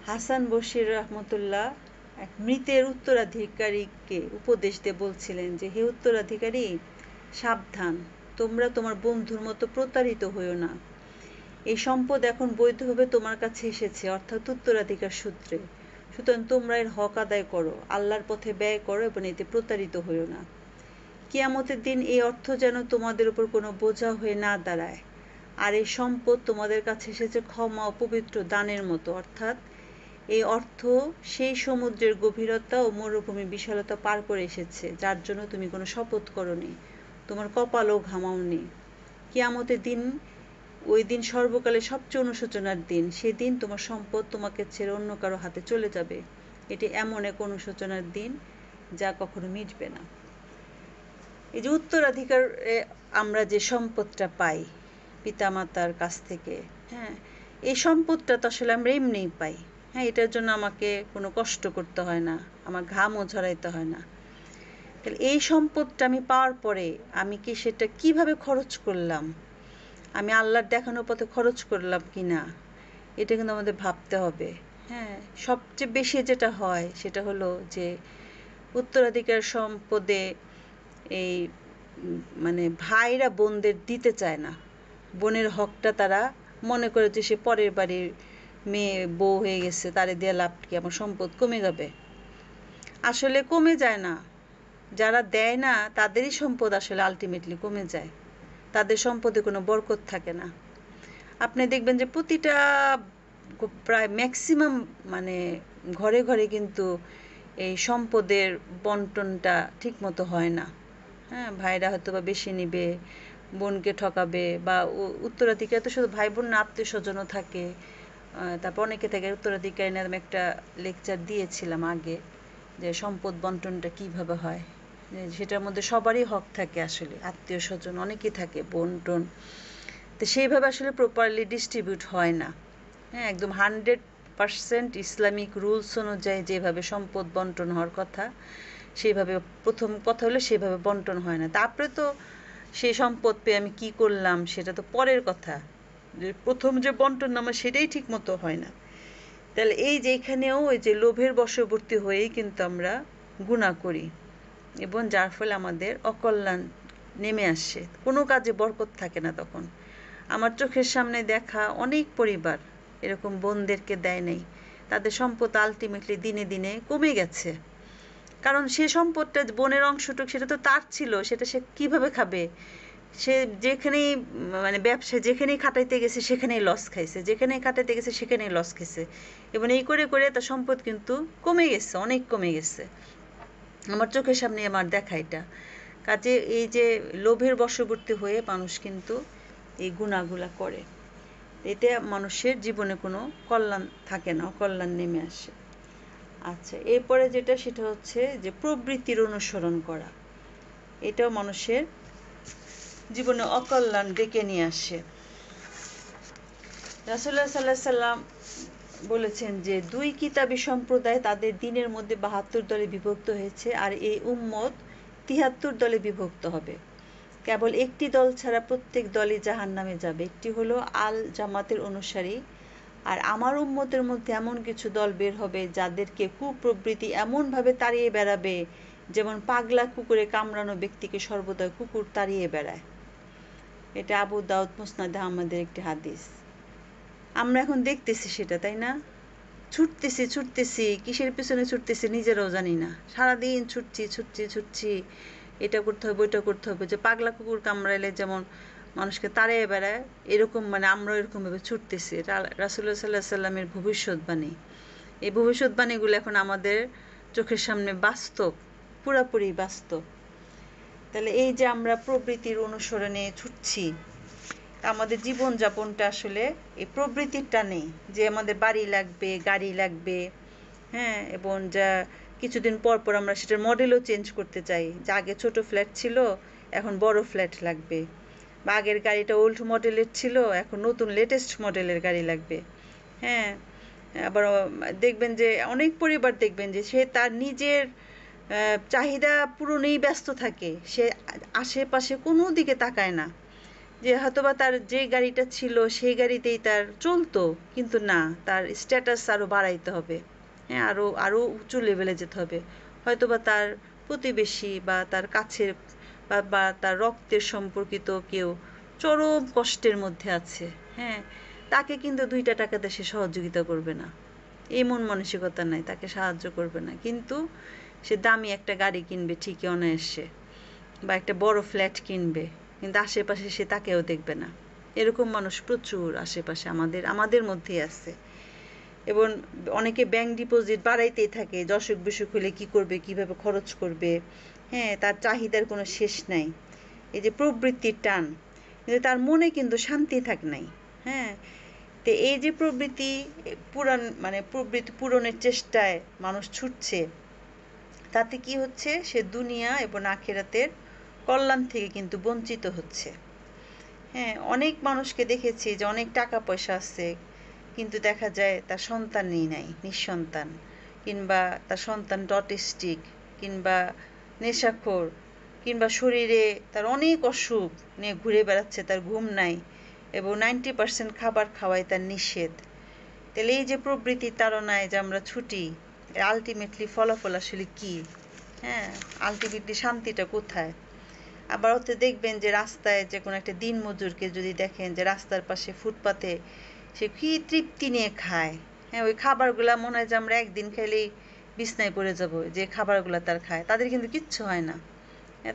হাসান বশির রহমতুল্লাহ এক মৃতের উত্তরাধিকারীকে উপদেশ দিয়ে বলছিলেন যে, হে উত্তরাধিকারী, সাবধান, তোমরা তোমার বন্ধুর মতো প্রতারিত হইও না। এই সম্পদ এখন বৈধভাবে তোমার কাছে এসেছে, অর্থাৎ উত্তরাধিকার সূত্রে। সুতরাং তোমরা এর হক আদায় করো, আল্লাহর পথে ব্যয় করো এবং এতে প্রতারিত হইও না। কিয়ামতের দিন এই অর্থ যেন তোমাদের উপর কোনো বোঝা হয়ে না দাঁড়ায়। আর এই সম্পদ তোমাদের কাছে এসেছে ক্ষমা ও পবিত্র দানের মতো, অর্থাৎ এই অর্থ সেই সমুদ্রের গভীরতা ও মরুভূমির বিশালতা পার করে এসেছে, যার জন্য তুমি কোনো শপথ করনি, তোমার কপালও ঘামাওনি। কিয়ামতের দিন, ওই দিন সর্বকালের সবচেয়ে অনুশোচনার দিন। সেদিন তোমার সম্পদ তোমাকে ছেড়ে অন্য কারো হাতে চলে যাবে। এটি এমন এক অনুশোচনার দিন যা কখনো মিটবে না। এই যে উত্তরাধিকার, আমরা যে সম্পদটা পাই পিতামাতার কাছ থেকে, হ্যাঁ, এই সম্পদটা তো আসলে আমরা এমনিই পাই। হ্যাঁ, এটার জন্য আমাকে কোনো কষ্ট করতে হয় না, আমার ঘামও ঝরাইতে হয় না। তাহলে এই সম্পদটা আমি পাওয়ার পরে আমি কি সেটা কিভাবে খরচ করলাম, আমি আল্লাহর দেখানো পথে খরচ করলাম কি না, এটা কিন্তু আমাদের ভাবতে হবে। হ্যাঁ, সবচেয়ে বেশি যেটা হয় সেটা হলো যে উত্তরাধিকার সম্পদে এই মানে ভাইরা বোনদের দিতে চায় না। বোনের হকটা তারা মনে করে যে সে পরের বাড়ির মেয়ে বউ হয়ে গেছে, তারে দিয়ে লাভ কি, আমার সম্পদ কমে যাবে। আসলে কমে যায় না। যারা দেয় না তাদেরই সম্পদ আসলে আলটিমেটলি কমে যায়, তাদের সম্পদে কোনো বরকত থাকে না। আপনি দেখবেন যে প্রতিটা প্রায় ম্যাক্সিমাম মানে ঘরে ঘরে কিন্তু এই সম্পদের বন্টনটা ঠিকমতো হয় না। হ্যাঁ, ভাইরা হয়তো বা বেশি নিবে, বোনকে ঠকাবে, বা উত্তরাধিকার তো শুধু ভাই বোন না, আত্মীয় স্বজনও থাকে। তারপর অনেকে থাকে উত্তরাধিকারী নিয়ে আমি একটা লেকচার দিয়েছিলাম আগে, যে সম্পদ বন্টনটা কিভাবে হয়, সেটার মধ্যে সবারই হক থাকে, আসলে আত্মীয় স্বজন অনেকেই থাকে, বোন টোন। তো সেইভাবে আসলে প্রপারলি ডিস্ট্রিবিউট হয় না। হ্যাঁ, একদম 100% ইসলামিক রুলস অনুযায়ী যেভাবে সম্পদ বন্টন হওয়ার কথা, সেইভাবে প্রথম কথা হলো সেভাবে বন্টন হয় না। তারপরে তো সেই সম্পদ পেয়ে আমি কি করলাম সেটা তো পরের কথা, যে প্রথম যে বন্টন আমার সেটাই ঠিক মতো হয় না। তাহলে এই যে এখানেও ওই যে লোভের বশবর্তী হয়েই কিন্তু আমরা গুনাহ করি, এবং যার ফলে আমাদের অকল্যাণ নেমে আসে, কোনো কাজে বরকত থাকে না তখন। আমার চোখের সামনে দেখা অনেক পরিবার এরকম বোনদেরকে দেয় নাই, তাদের সম্পদ আলটিমেটলি দিনে দিনে কমে গেছে। কারণ সে সম্পদটা বোনের অংশটুক সেটা তো তার ছিল, সেটা সে কিভাবে খাবে? সে যেখানেই মানে ব্যবসায় যেখানেই খাটাইতে গেছে সেখানেই লস খাইছে, যেখানেই খাটাইতে গেছে সেখানেই লস খাইছে, এবং এই করে করে তার সম্পদ কিন্তু কমে গেছে, অনেক কমে গেছে। আমার চোখের সামনে আমার দেখা এটা। কাজে এই যে লোভের বশবর্তী হয়ে মানুষ কিন্তু এই গুনাহগুলা করে, এতে মানুষের জীবনে কোনো কল্যাণ থাকে না, অকল্যাণ নেমে আসে। আচ্ছা, এরপরে যেটা সেটা হচ্ছে যে প্রবৃত্তির অনুসরণ করা, এটাও মানুষের জীবনে অকল্যাণ ডেকে নিয়ে আসে। রাসূলুল্লাহ সাল্লাল্লাহু আলাইহি সাল্লাম বলেছেন যে 2 কিতাবী সম্প্রদায় তাদের দ্বীনের মধ্যে 72 দলে বিভক্ত হয়েছে, আর এই উম্মত 73 দলে বিভক্ত হবে। কেবল একটি দল ছাড়া প্রত্যেক দলই জাহান্নামে যাবে, একটি হলো আল জামাতের অনুসারী। আর আমার উম্মতের মধ্যে এমন কিছু দল বের হবে যাদেরকে কুপ্রবৃত্তি এমনভাবে তাড়িয়ে বেড়াবে যেমন পাগলা কুকুরে কামড়ানো ব্যক্তিকে সর্বদা কুকুর তাড়িয়ে বেড়ায়। এটা আবু দাউদ মুসনাদে আহমদের একটি হাদিস। আমরা এখন দেখতেছি সেটা, তাই না? ছুটতেছি ছুটতেছি, কিসের পিছনে ছুটতেছি নিজেরাও জানি না, সারাদিন ছুটছি ছুটছি ছুটছি, এটা করতে হবে ওইটা করতে হবে। যে পাগলা কুকুর কামড়াইলে যেমন মানুষকে তাড়িয়ে বেড়ায়, এরকম মানে আমরা এরকমভাবে ছুটতেছি। এটা রাসূলুল্লাহ সাল্লাল্লাহু আলাইহি সাল্লামের ভবিষ্যৎবাণী। এই ভবিষ্যৎবাণীগুলো এখন আমাদের চোখের সামনে বাস্তব, পুরাপুরি বাস্তব। তাহলে এই যে আমরা প্রবৃত্তির অনুসরণে ছুটছি, আমাদের জীবনযাপনটা আসলে এই প্রবৃত্তির টানে, যে আমাদের বাড়ি লাগবে, গাড়ি লাগবে, হ্যাঁ, এবং যা কিছুদিন পর পর আমরা সেটার মডেলও চেঞ্জ করতে চাই, যে আগে ছোট ফ্ল্যাট ছিল এখন বড় ফ্ল্যাট লাগবে, বা আগের গাড়িটা ওল্ড মডেলের ছিল এখন নতুন লেটেস্ট মডেলের গাড়ি লাগবে। হ্যাঁ, আবার দেখবেন যে অনেক পরিবার দেখবেন যে সে তার নিজের চাহিদা পূরণেই ব্যস্ত থাকে, সে আশেপাশে কোনো দিকে তাকায় না, যে হয়তোবা তার যে গাড়িটা ছিল সেই গাড়িতেই তার চলতো, কিন্তু না, তার স্ট্যাটাস আরও বাড়াইতে হবে, হ্যাঁ, আরও আরও উঁচু লেভেলে যেতে হবে। হয়তোবা তার প্রতিবেশী বা তার কাছের বা তার রক্তের সম্পর্কিত কেউ চরম কষ্টের মধ্যে আছে, হ্যাঁ, তাকে কিন্তু 2টা টাকাতে সে সহযোগিতা করবে না, এই মন মানসিকতা নাই, তাকে সাহায্য করবে না, কিন্তু সে দামি একটা গাড়ি কিনবে ঠিকই অনায়াসে, বা একটা বড় ফ্ল্যাট কিনবে, কিন্তু আশেপাশে সে তাকেও দেখবে না। এরকম মানুষ প্রচুর আশেপাশে আমাদের মধ্যেই আছে। এবং অনেকে ব্যাংক ডিপোজিট বাড়াইতেই থাকে, অসুখ বিসুখ হলে কী করবে, কিভাবে খরচ করবে, হ্যাঁ, তার চাহিদার কোনো শেষ নাই, এই যে প্রবৃত্তির টান, কিন্তু তার মনে কিন্তু শান্তি থাকে নাই। হ্যাঁ, তো এই যে প্রবৃত্তি প্রবৃত্তি পূরণের চেষ্টায় মানুষ ছুটছে, তাতে কি হচ্ছে, সে দুনিয়া এবং আখিরাতের কল্যাণ থেকে কিন্তু বঞ্চিত হচ্ছে। হ্যাঁ, অনেক মানুষকে দেখেছি যে অনেক টাকা পয়সা আছে, কিন্তু দেখা যায় তার সন্তানই নাই, নিঃসন্তান, কিংবা তার সন্তান অটিস্টিক, কিংবা নেশাখোর, কিংবা শরীরে তার অনেক অসুখ নিয়ে ঘুরে বেড়াচ্ছে, তার ঘুম নাই, এবং 90% খাবার খাওয়াই তার নিষেধ। তাহলে এই যে প্রবৃত্তির তাড়নায় যে আমরা ছুটি, আলটিমেটলি ফলাফল আসলে কী? হ্যাঁ, আলটিমেটলি শান্তিটা কোথায়? আবার হয়তো দেখবেন যে রাস্তায় যে কোনো একটা দিনমজুরকে যদি দেখেন যে রাস্তার পাশে ফুটপাতে সে কী তৃপ্তি নিয়ে খায়, হ্যাঁ, ওই খাবারগুলা মনে হয় যে আমরা একদিন খাইলেই বিছনায় পড়ে যাব যে খাবারগুলো তার খায়, তাদের কিন্তু কিচ্ছু হয় না।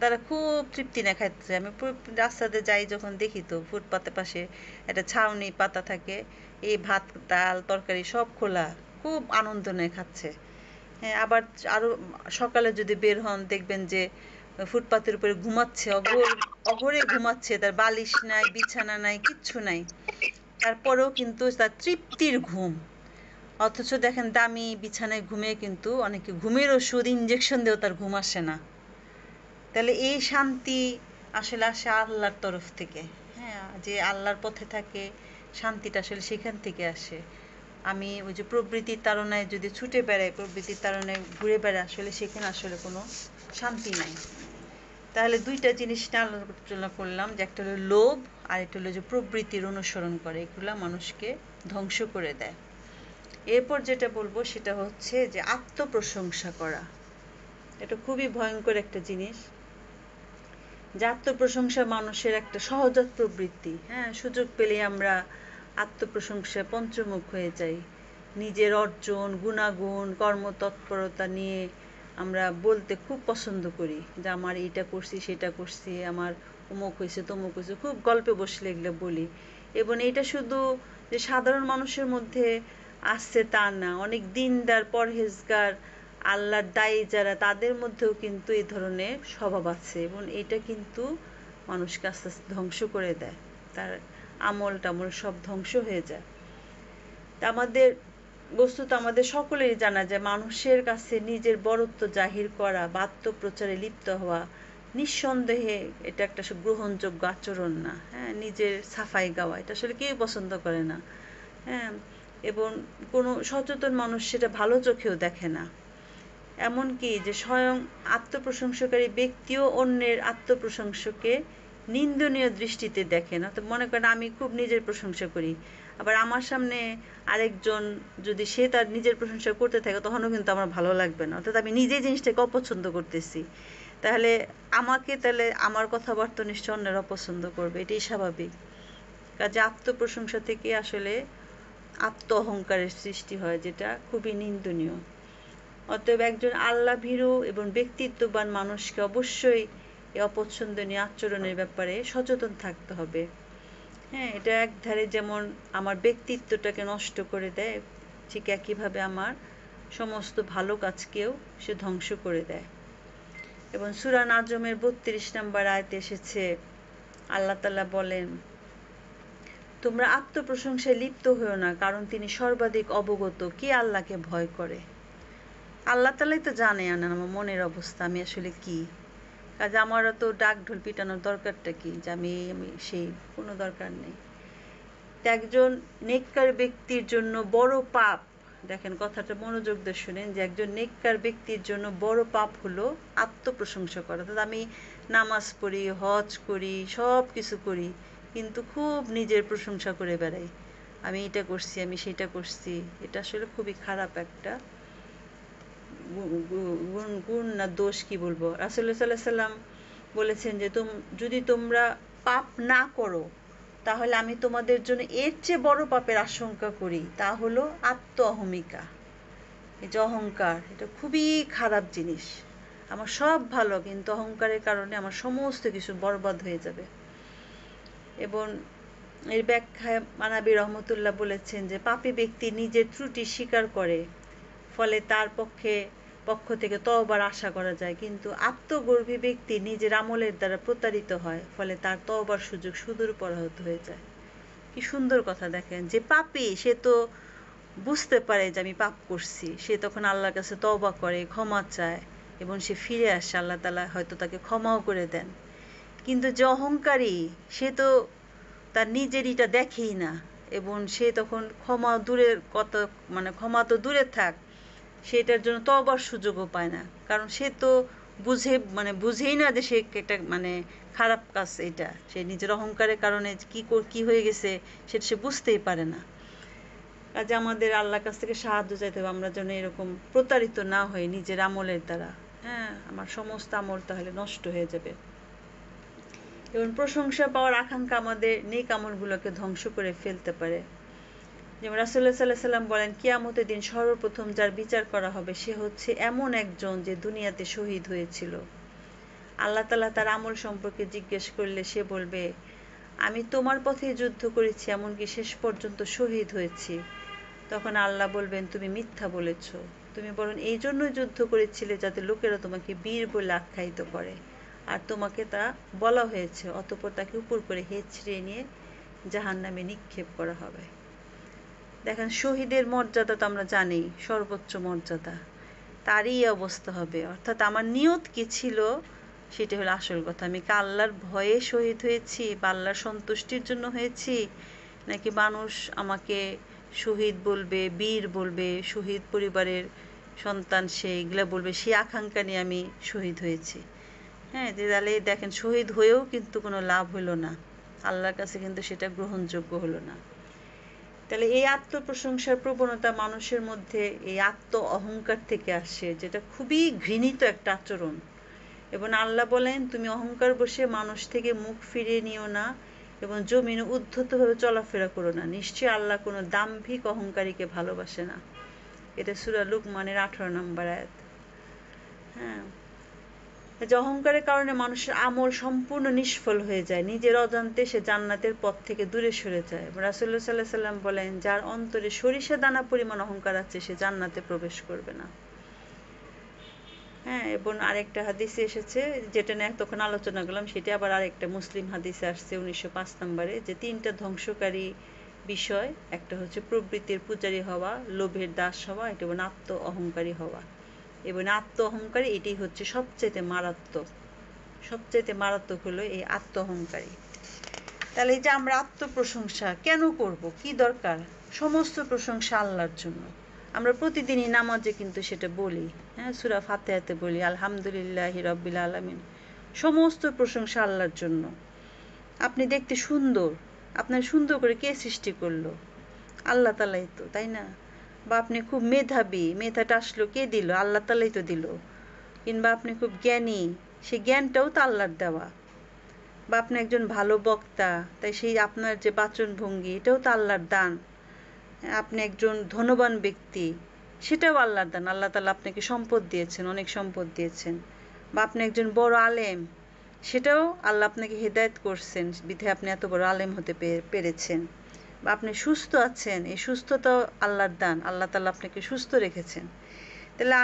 তারা খুব তৃপ্তি নিয়ে খাইতেছে। আমি রাস্তাতে যাই যখন দেখি তো ফুটপাতের পাশে একটা ছাউনি পাতা থাকে, এই ভাত ডাল তরকারি সব খোলা, খুব আনন্দ নিয়ে খাচ্ছে। হ্যাঁ, আবার আরো সকালে যদি বের হন দেখবেন যে ফুটপাতের উপরে ঘুমাচ্ছে, অঘরে ঘুমাচ্ছে, তার বালিশ নাই, বিছানা নাই, কিচ্ছু নাই, তারপরেও কিন্তু তার তৃপ্তির ঘুম। অথচ দেখেন দামি বিছানায় ঘুমিয়ে কিন্তু অনেকে ঘুমের ওষুধ ইঞ্জেকশন দিয়েও তার ঘুম আসে না। তাহলে এই শান্তি আসলে আসে আল্লাহর তরফ থেকে। হ্যাঁ, যে আল্লাহর পথে থাকে শান্তিটা আসলে সেখান থেকে আসে। আমি ওই যে প্রবৃত্তির তাড়নায় যদি ছুটে বেড়াই, প্রবৃত্তির তাড়নায় ঘুরে বেড়াই, আসলে সেখানে আসলে কোনো শান্তি নাই। তাহলে দুইটা জিনিস নিয়ে আলোচনা করলাম, যে একটা হলো লোভ আর একটা হলো যে প্রবৃত্তির অনুসরণ করে, এগুলা মানুষকে ধ্বংস করে দেয়। এরপর যেটা বলবো সেটা হচ্ছে যে আত্মপ্রশংসা করা। এটা খুবই ভয়ঙ্কর একটা জিনিস। যে আত্মপ্রশংসা মানুষের একটা সহজাত প্রবৃত্তি। হ্যাঁ, সুযোগ পেলেই আমরা আত্মপ্রশংসায় পঞ্চমুখ হয়ে যাই। নিজের অর্জন, গুণাগুণ, কর্মতৎপরতা নিয়ে আমরা বলতে খুব পছন্দ করি যে আমার এইটা করছি সেটা করছি, আমার অমুক হয়েছে তমুক হয়েছে, খুব গল্পে বসলে এগুলো বলি। এবং এটা শুধু যে সাধারণ মানুষের মধ্যে আসছে তা না, অনেক দিনদার পরহেজগার আল্লাহর দায়ী যারা, তাদের মধ্যেও কিন্তু এই ধরনের স্বভাব আছে, এবং এটা কিন্তু মানুষকে আস্তে আস্তে ধ্বংস করে দেয়, তার আমল টামল সব ধ্বংস হয়ে যায়। তা আমাদের বস্তুত আমাদের সকলেরই জানা যায় মানুষের কাছে নিজের বড়ত্ব জাহির করা বা আত্মপ্রচারে লিপ্ত হওয়া নিঃসন্দেহে এটা একটা গ্রহণযোগ্য আচরণ না। হ্যাঁ, নিজের সাফাই গাওয়া এটা আসলে কেউ পছন্দ করে না। হ্যাঁ, এবং কোনো সচেতন মানুষ সেটা ভালো চোখেও দেখে না। এমনকি যে স্বয়ং আত্মপ্রশংসাকারী ব্যক্তিও অন্যের আত্মপ্রশংসাকে নিন্দনীয় দৃষ্টিতে দেখেন। অর্থাৎ মনে করেন আমি খুব নিজের প্রশংসা করি, আবার আমার সামনে আরেকজন যদি সে তার নিজের প্রশংসা করতে থাকে তখনও কিন্তু আমার ভালো লাগবে না। অর্থাৎ আমি নিজেই জিনিসটাকে অপছন্দ করতেছি। তাহলে আমার কথাবার্তা নিশ্চয় অন্যেরা অপছন্দ করবে, এটাই স্বাভাবিক। কাজে আত্মপ্রশংসা থেকে আসলে আত্ম অহংকারের সৃষ্টি হয়, যেটা খুবই নিন্দনীয়। অতএব একজন আল্লাহ ভীরু এবং ব্যক্তিত্ববান মানুষকে অবশ্যই এই অপছন্দনীয় আচরণের ব্যাপারে সচেতন থাকতে হবে। হ্যাঁ, এটা একধারে যেমন আমার ব্যক্তিত্বটাকে নষ্ট করে দেয়, ঠিক একইভাবে আমার সমস্ত ভালো কাজকেও সে ধ্বংস করে দেয়। এবং সূরা নাজমের ৩২ নম্বর আয়াতে এসেছে, আল্লাহ তাআলা বলেন, তোমরা আত্মপ্রশংসায় লিপ্ত হও না, কারণ তিনি সর্বাধিক অবগত কে আল্লাহকে ভয় করে। আল্লাহ তাআলাই তো জানেন আমার মনের অবস্থা, আমি আসলে কি। কাজে আমারও তো ডাক ঢোল পিটানোর দরকারটা কি, যে আমি সেই কোনো দরকার নেই। একজন নেককার ব্যক্তির জন্য বড় পাপ, দেখেন কথাটা মনোযোগ দিয়ে শুনেন, যে একজন নেককার ব্যক্তির জন্য বড় পাপ হলো আত্মপ্রশংসা করা। অর্থাৎ আমি নামাজ পড়ি, হজ করি, সব কিছু করি, কিন্তু খুব নিজের প্রশংসা করে বেড়াই, আমি এটা করছি আমি সেটা করছি। এটা আসলে খুবই খারাপ একটা গুণ না দোষ, কি বলবো। রাসূলুল্লাহ সাল্লাল্লাহু আলাইহি সাল্লাম বলেছেন যে যদি তোমরা পাপ না করো তাহলে আমি তোমাদের জন্য এর চেয়ে বড় পাপের আশঙ্কা করি, তা হলো আত্ম অহমিকা। এই যে অহংকার, এটা খুবই খারাপ জিনিস। আমার সব ভালো, কিন্তু অহংকারের কারণে আমার সমস্ত কিছু বরবাদ হয়ে যাবে। এবং এর ব্যাখ্যায় মানাবী রহমতুল্লাহ বলেছেন যে পাপী ব্যক্তি নিজের ত্রুটি স্বীকার করে, ফলে তার পক্ষ থেকে তওবার আশা করা যায়, কিন্তু আত্মগর্বী ব্যক্তি নিজের আমলের দ্বারা প্রতারিত হয়, ফলে তার তওবার সুযোগ সুদূর পরাহত হয়ে যায়। কি সুন্দর কথা! দেখেন, যে পাপী সে তো বুঝতে পারে যে আমি পাপ করছি, সে তখন আল্লাহর কাছে তওবা করে, ক্ষমা চায় এবং সে ফিরে আসে, আল্লাহ তাআলা হয়তো তাকে ক্ষমাও করে দেন। কিন্তু যে অহংকারী, সে তো তার নিজেরইটা দেখেই না, এবং সে তখন ক্ষমা তো দূরে থাক, সেটার জন্য তওবার সুযোগও পায় না, কারণ সে তো বুঝেই না যে সে একটা খারাপ কাজ এটা, সে নিজের অহংকারের কারণে কি হয়ে গেছে সেটা সে বুঝতেই পারে না। কাজে আমাদের আল্লাহর কাছ থেকে সাহায্য চাইতে হবে, আমরা যেন এরকম প্রতারিত না হই নিজের আমলের দ্বারা। হ্যাঁ, আমার সমস্ত আমল তাহলে নষ্ট হয়ে যাবে। এবং প্রশংসা পাওয়ার আকাঙ্ক্ষা আমাদের নেক আমলগুলোকে ধ্বংস করে ফেলতে পারে। যেমন রাসূলুল্লাহ সাল্লাল্লাহু আলাইহি সাল্লাম বলেন, কিয়ামতের দিন সর্বপ্রথম যার বিচার করা হবে সে হচ্ছে এমন একজন যে দুনিয়াতে শহীদ হয়েছিল। আল্লাহ তাআলা তার আমল সম্পর্কে জিজ্ঞেস করলে সে বলবে, আমি তোমার পথে যুদ্ধ করেছি, এমনকি শেষ পর্যন্ত শহীদ হয়েছি। তখন আল্লাহ বলবেন, তুমি মিথ্যা বলেছ, তুমি বরং এই জন্যই যুদ্ধ করেছিলে যাতে লোকেরা তোমাকে বীর বলে আখ্যায়িত করে, আর তোমাকে তা বলা হয়েছে। অতঃপর তাকে উপর করে হেঁচড়ে নিয়ে জাহান্নামে নিক্ষেপ করা হবে। দেখেন, শহীদের মর্যাদা তো আমরা জানি, সর্বোচ্চ মর্যাদা, তারই অবস্থা হবে। অর্থাৎ আমার নিয়ত কি ছিল সেটা হলো আসল কথা। আমি কি আল্লাহর ভয়ে শহীদ হয়েছি বা আল্লাহর সন্তুষ্টির জন্য হয়েছি, নাকি মানুষ আমাকে শহীদ বলবে, বীর বলবে, শহীদ পরিবারের সন্তান সে, এগুলা বলবে, সেই আকাঙ্ক্ষা নিয়ে আমি শহীদ হয়েছি। হ্যাঁ, যে তাহলে দেখেন শহীদ হয়েও কিন্তু কোনো লাভ হলো না, আল্লাহর কাছে কিন্তু সেটা গ্রহণযোগ্য হলো না। তাহলে এই আত্মপ্রশংসার প্রবণতা মানুষের মধ্যে এই আত্ম অহংকার থেকে আসে, যেটা খুবই ঘৃণিত একটা আচরণ। এবং আল্লাহ বলেন, তুমি অহংকার বসে মানুষ থেকে মুখ ফিরিয়ে নিও না এবং জমিনে উদ্ধতভাবে চলাফেরা করো না। নিশ্চয়ই আল্লাহ কোনো দাম্ভিক অহংকারীকে ভালোবাসে না। এটা সূরা লুকমানের 18 নম্বর আয়াত। হ্যাঁ, যে অহংকারের কারণে মানুষের আমল সম্পূর্ণ নিষ্ফল হয়ে যায়, নিজের অজান্তে সে জান্নাতের পথ থেকে দূরে সরে যায়। রাসূলুল্লাহ সাল্লাল্লাহু আলাইহি সাল্লাম বলেন, যার অন্তরে সরিষা দানা পরিমাণ অহংকার আছে সে জান্নাতে প্রবেশ করবে না। হ্যাঁ, এবং আরেকটা হাদিসে এসেছে, যেটা নিয়ে তখন আলোচনা করলাম, সেটা আবার আরেকটা মুসলিম হাদিসে আসছে 1905 নম্বরে, যে 3টা ধ্বংসকারী বিষয়, একটা হচ্ছে প্রবৃত্তির পূজারী হওয়া, লোভের দাস হওয়া, এটা এবং আত্ম অহংকারী হওয়া। এবং আত্ম অহংকারী এটাই হচ্ছে সবচেয়ে মারাত্মক। সবচেয়ে মারাত্মক হলো এই আত্ম অহংকারী। তাহলে এই যে আমরা আত্মপ্রশংসা কেন করব, কি দরকার? সমস্ত প্রশংসা আল্লাহর জন্য। আমরা প্রতিদিনই নামাজে কিন্তু সেটা বলি। হ্যাঁ, সূরা ফাতিহাতে বলি, আলহামদুলিল্লাহি রাব্বিল আলামিন। সমস্ত প্রশংসা আল্লাহর জন্য। আপনি দেখতে সুন্দর, আপনার সুন্দর করে কে সৃষ্টি করলো? আল্লাহ তাআলাই তো, তাই না? বা আপনি খুব মেধাবী, মেধাটা আসলো কে দিল? আল্লাহ তাআলাই তো দিল। কিংবা আপনি খুব জ্ঞানী, সেই জ্ঞানটাও তো আল্লাহর দেওয়া। বা আপনি একজন ভালো বক্তা, তাই সেই আপনার যে বাচনভঙ্গি, এটাও তো আল্লাহর দান। আপনি একজন ধনবান ব্যক্তি, সেটাও আল্লাহর দান। আল্লাহ তাআলা আপনাকে সম্পদ দিয়েছেন, অনেক সম্পদ দিয়েছেন। বা আপনি একজন বড় আলেম, সেটাও আল্লাহ আপনাকে হেদায়েত করছেন, বিধায় আপনি এত বড় আলেম হতে পেরেছেন। বা আপনি সুস্থ আছেন, এই সুস্থতাও আল্লাহর দান, আল্লাহ তাআলা আপনাকে সুস্থ রেখেছেন। তাহলে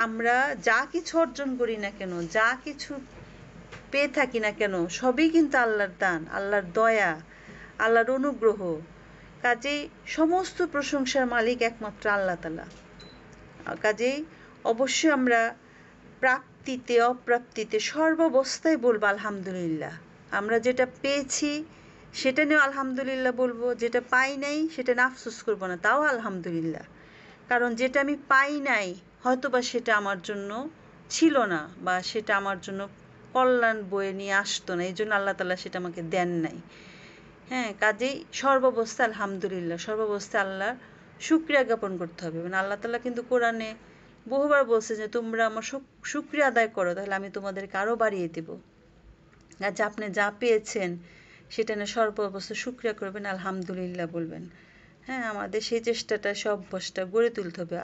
আমরা যা কিছু অর্জন করি না কেন, যা কিছু পেয়ে থাকি না কেন, সবই কিন্তু আল্লাহর দান, আল্লাহর দয়া, আল্লাহর অনুগ্রহ। কাজেই সমস্ত প্রশংসার মালিক একমাত্র আল্লাহ তাআলা। কাজেই অবশ্যই আমরা প্রাপ্তিতে অপ্রাপ্তিতে সর্বাবস্থায় বলবো আলহামদুলিল্লাহ। আমরা যেটা পেয়েছি সেটা নিয়েও আলহামদুলিল্লাহ বলবো, যেটা পাই নাই সেটা নিয়ে আফসোস করবো না, তাও আলহামদুলিল্লাহ। কারণ যেটা আমি পাই নাই হয়তোবা সেটা আমার জন্য ছিল না, বা সেটা আমার জন্য কল্যাণ বয়ে নিয়ে আসতো না, এই জন্য আল্লাহ তাআলা সেটা আমাকে দেন নাই। হ্যাঁ, কাজেই সর্বাবস্থা আলহামদুলিল্লাহ, সর্বাবস্থা আল্লাহর শুকরিয়া জ্ঞাপন করতে হবে। মানে আল্লাহ তাআলা কিন্তু কোরআনে বহুবার বলছে যে তোমরা আমার শুকরিয়া আদায় করো, তাহলে আমি তোমাদেরকে আরও বাড়িয়ে দেব। আর যে আপনি যা পেয়েছেন সেটা নিয়ে সর্বাবস্থা শুকরিয়া করবেন, আলহামদুলিল্লাহ বলবেন। হ্যাঁ, আমাদের সেই চেষ্টাটা, সব অভ্যাসটা গড়ে তুলতে হবে।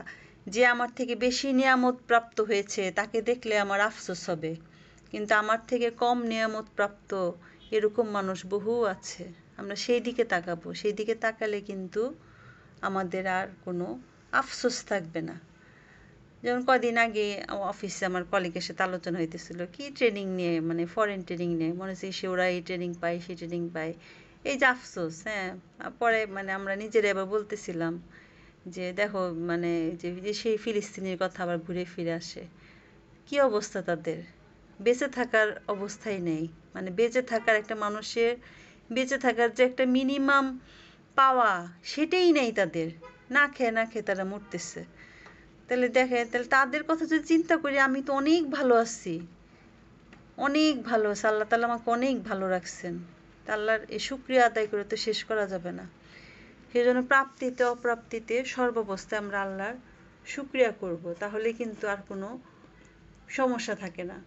যে আমার থেকে বেশি নিয়ামত প্রাপ্ত হয়েছে তাকে দেখলে আমার আফসোস হবে, কিন্তু আমার থেকে কম নিয়ামত প্রাপ্ত এরকম মানুষ বহু আছে। আমরা সেই দিকে তাকাবো, সেই দিকে তাকালে কিন্তু আমাদের আর কোনো আফসোস থাকবে না। যেমন কদিন আগে অফিসে আমার কলিগের সাথে আলোচনা হইতেছিল, কি ট্রেনিং নিয়ে, মানে ফরেন ট্রেনিং নিয়ে, মনে হচ্ছে সে ওরা এই ট্রেনিং পায়, সেই ট্রেনিং পায়, এই যে আফসোস। হ্যাঁ, পরে মানে আমরা নিজেরা এবার বলতেছিলাম যে দেখো, মানে যে সেই ফিলিস্তিনির কথা আবার ঘুরে ফিরে আসে, কি অবস্থা তাদের, বেঁচে থাকার অবস্থাই নেই। মানে বেঁচে থাকার একটা মানুষের বেঁচে থাকার যে একটা মিনিমাম পাওয়া, সেটাই নেই তাদের। না খেয়ে না খেয়ে তারা মরতেছে। তাহলে দেখে, তাহলে তাদের কথা যদি চিন্তা করি, আমি তো অনেক ভালো আছি, অনেক ভালো আছে, আল্লাহ তাআলা আমাকে অনেক ভালো রাখছেন। তা আল্লাহর এই শুকরিয়া আদায় করে তো শেষ করা যাবে না। সেই জন্য প্রাপ্তিতে অপ্রাপ্তিতে সর্বাবস্থায় আমরা আল্লাহর শুকরিয়া করব, তাহলে কিন্তু আর কোনো সমস্যা থাকে না।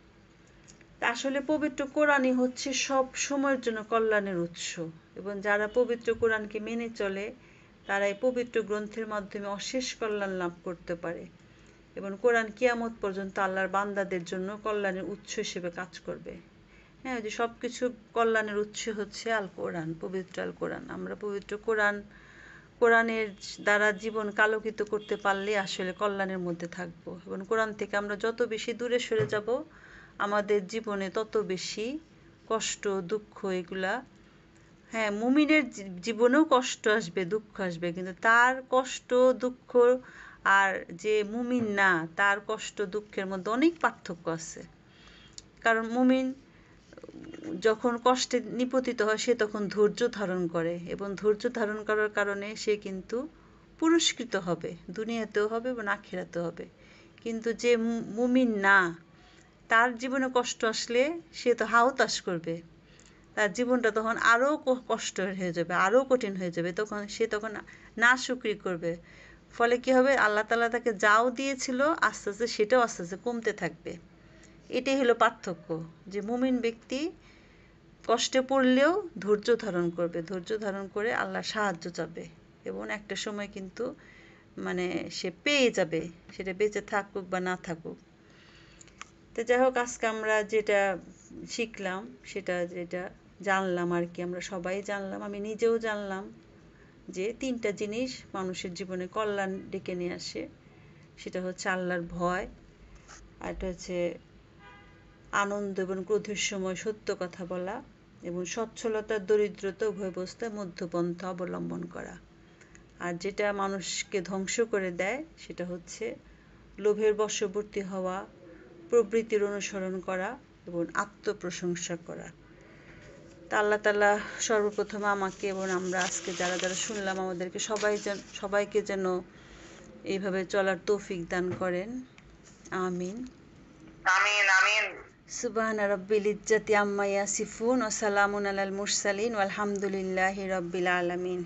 আসলে পবিত্র কোরআনই হচ্ছে সব সময়ের জন্য কল্যাণের উৎস, এবং যারা পবিত্র কোরআনকে মেনে চলে তারা এই পবিত্র গ্রন্থের মাধ্যমে অশেষ কল্যাণ লাভ করতে পারে এবং কোরআন কিয়ামত পর্যন্ত আল্লাহর বান্দাদের জন্য কল্যাণের উৎস হিসেবে কাজ করবে। হ্যাঁ, যে সব কিছু কল্যাণের উৎস হচ্ছে আল কোরআন, পবিত্র আল কোরআন। আমরা পবিত্র কোরআনের দ্বারা জীবন আলোকিত করতে পারলে আসলে কল্যাণের মধ্যে থাকবো এবং কোরআন থেকে আমরা যত বেশি দূরে সরে যাব আমাদের জীবনে তত বেশি কষ্ট দুঃখ এগুলা, হ্যাঁ, মুমিনের জীবনেও কষ্ট আসবে, দুঃখ আসবে, কিন্তু তার কষ্ট দুঃখ আর যে মুমিন না তার কষ্ট দুঃখের মধ্যে অনেক পার্থক্য আছে। কারণ মুমিন যখন কষ্টে নিপতিত হয় সে তখন ধৈর্য ধারণ করে এবং ধৈর্য ধারণ করার কারণে সে কিন্তু পুরস্কৃত হবে, দুনিয়াতেও হবে এবং আখিরাতেও হবে। কিন্তু যে মুমিন না তার জীবনে কষ্ট আসলে সে তো হাহুতাশ করবে, তার জীবনটা তখন আরও কষ্ট হয়ে যাবে, আরও কঠিন হয়ে যাবে, তখন নাশুকরি করবে। ফলে কি হবে, আল্লাহ তাআলা তাকে যাও দিয়েছিল আস্তে আস্তে সেটাও আস্তে আস্তে কমতে থাকবে। এটাই হলো পার্থক্য, যে মুমিন ব্যক্তি কষ্টে পড়লেও ধৈর্য ধারণ করবে, ধৈর্য ধারণ করে আল্লাহর সাহায্য চাবে এবং একটা সময় কিন্তু মানে সে পেয়ে যাবে, সেটা বেঁচে থাকুক বা না থাকুক। তো যাই হোক, আজকে আমরা যেটা শিখলাম যেটা জানলাম আর কি, আমরা সবাই জানলাম, আমি নিজেও জানলাম যে 3টা জিনিস মানুষের জীবনে কল্যাণ ডেকে নিয়ে আসে। সেটা হচ্ছে আল্লাহর ভয়, আর এটা হচ্ছে আনন্দ এবং ক্রোধের সময় সত্য কথা বলা, এবং সচ্ছলতা দরিদ্রতা উভয় অবস্থায় মধ্যপন্থা অবলম্বন করা। আর যেটা মানুষকে ধ্বংস করে দেয় সেটা হচ্ছে লোভের বশবর্তী হওয়া, প্রবৃত্তির অনুসরণ করা এবং আত্মপ্রশংসা করা। তা আল্লাহ তাআলা সর্বপ্রথম আমাকে এবং আমরা আজকে যারা যারা শুনলাম আমাদেরকে সবাইকে যেন এইভাবে চলার তৌফিক দান করেন। আমিন আমিন আমিন। সুবহান রাব্বিল ইজ্জাতি আম্মা ইয়াসিফুন ওয়া সালামুন আলাল মুরসালিন ওয়ালহামদুলিল্লাহি রাব্বিল আলামিন।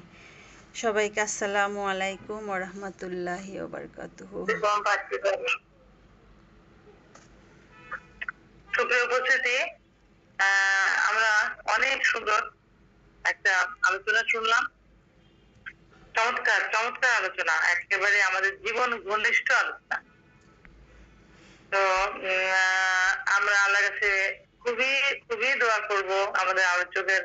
সবাইকে আসসালামু আলাইকুম ওয়া রাহমাতুল্লাহি ওয়া বারাকাতুহু। সুপ্রিয় উপস্থিতি, আমরা অনেক সুন্দর একটা আলোচনা শুনলাম। চমৎকার চমৎকার আলোচনা, একেবারে আমাদের জীবন ঘনিষ্ঠ আলোচনা। তো আমরা আল্লাহর কাছে খুবই খুবই দোয়া করব আমাদের আলোচকের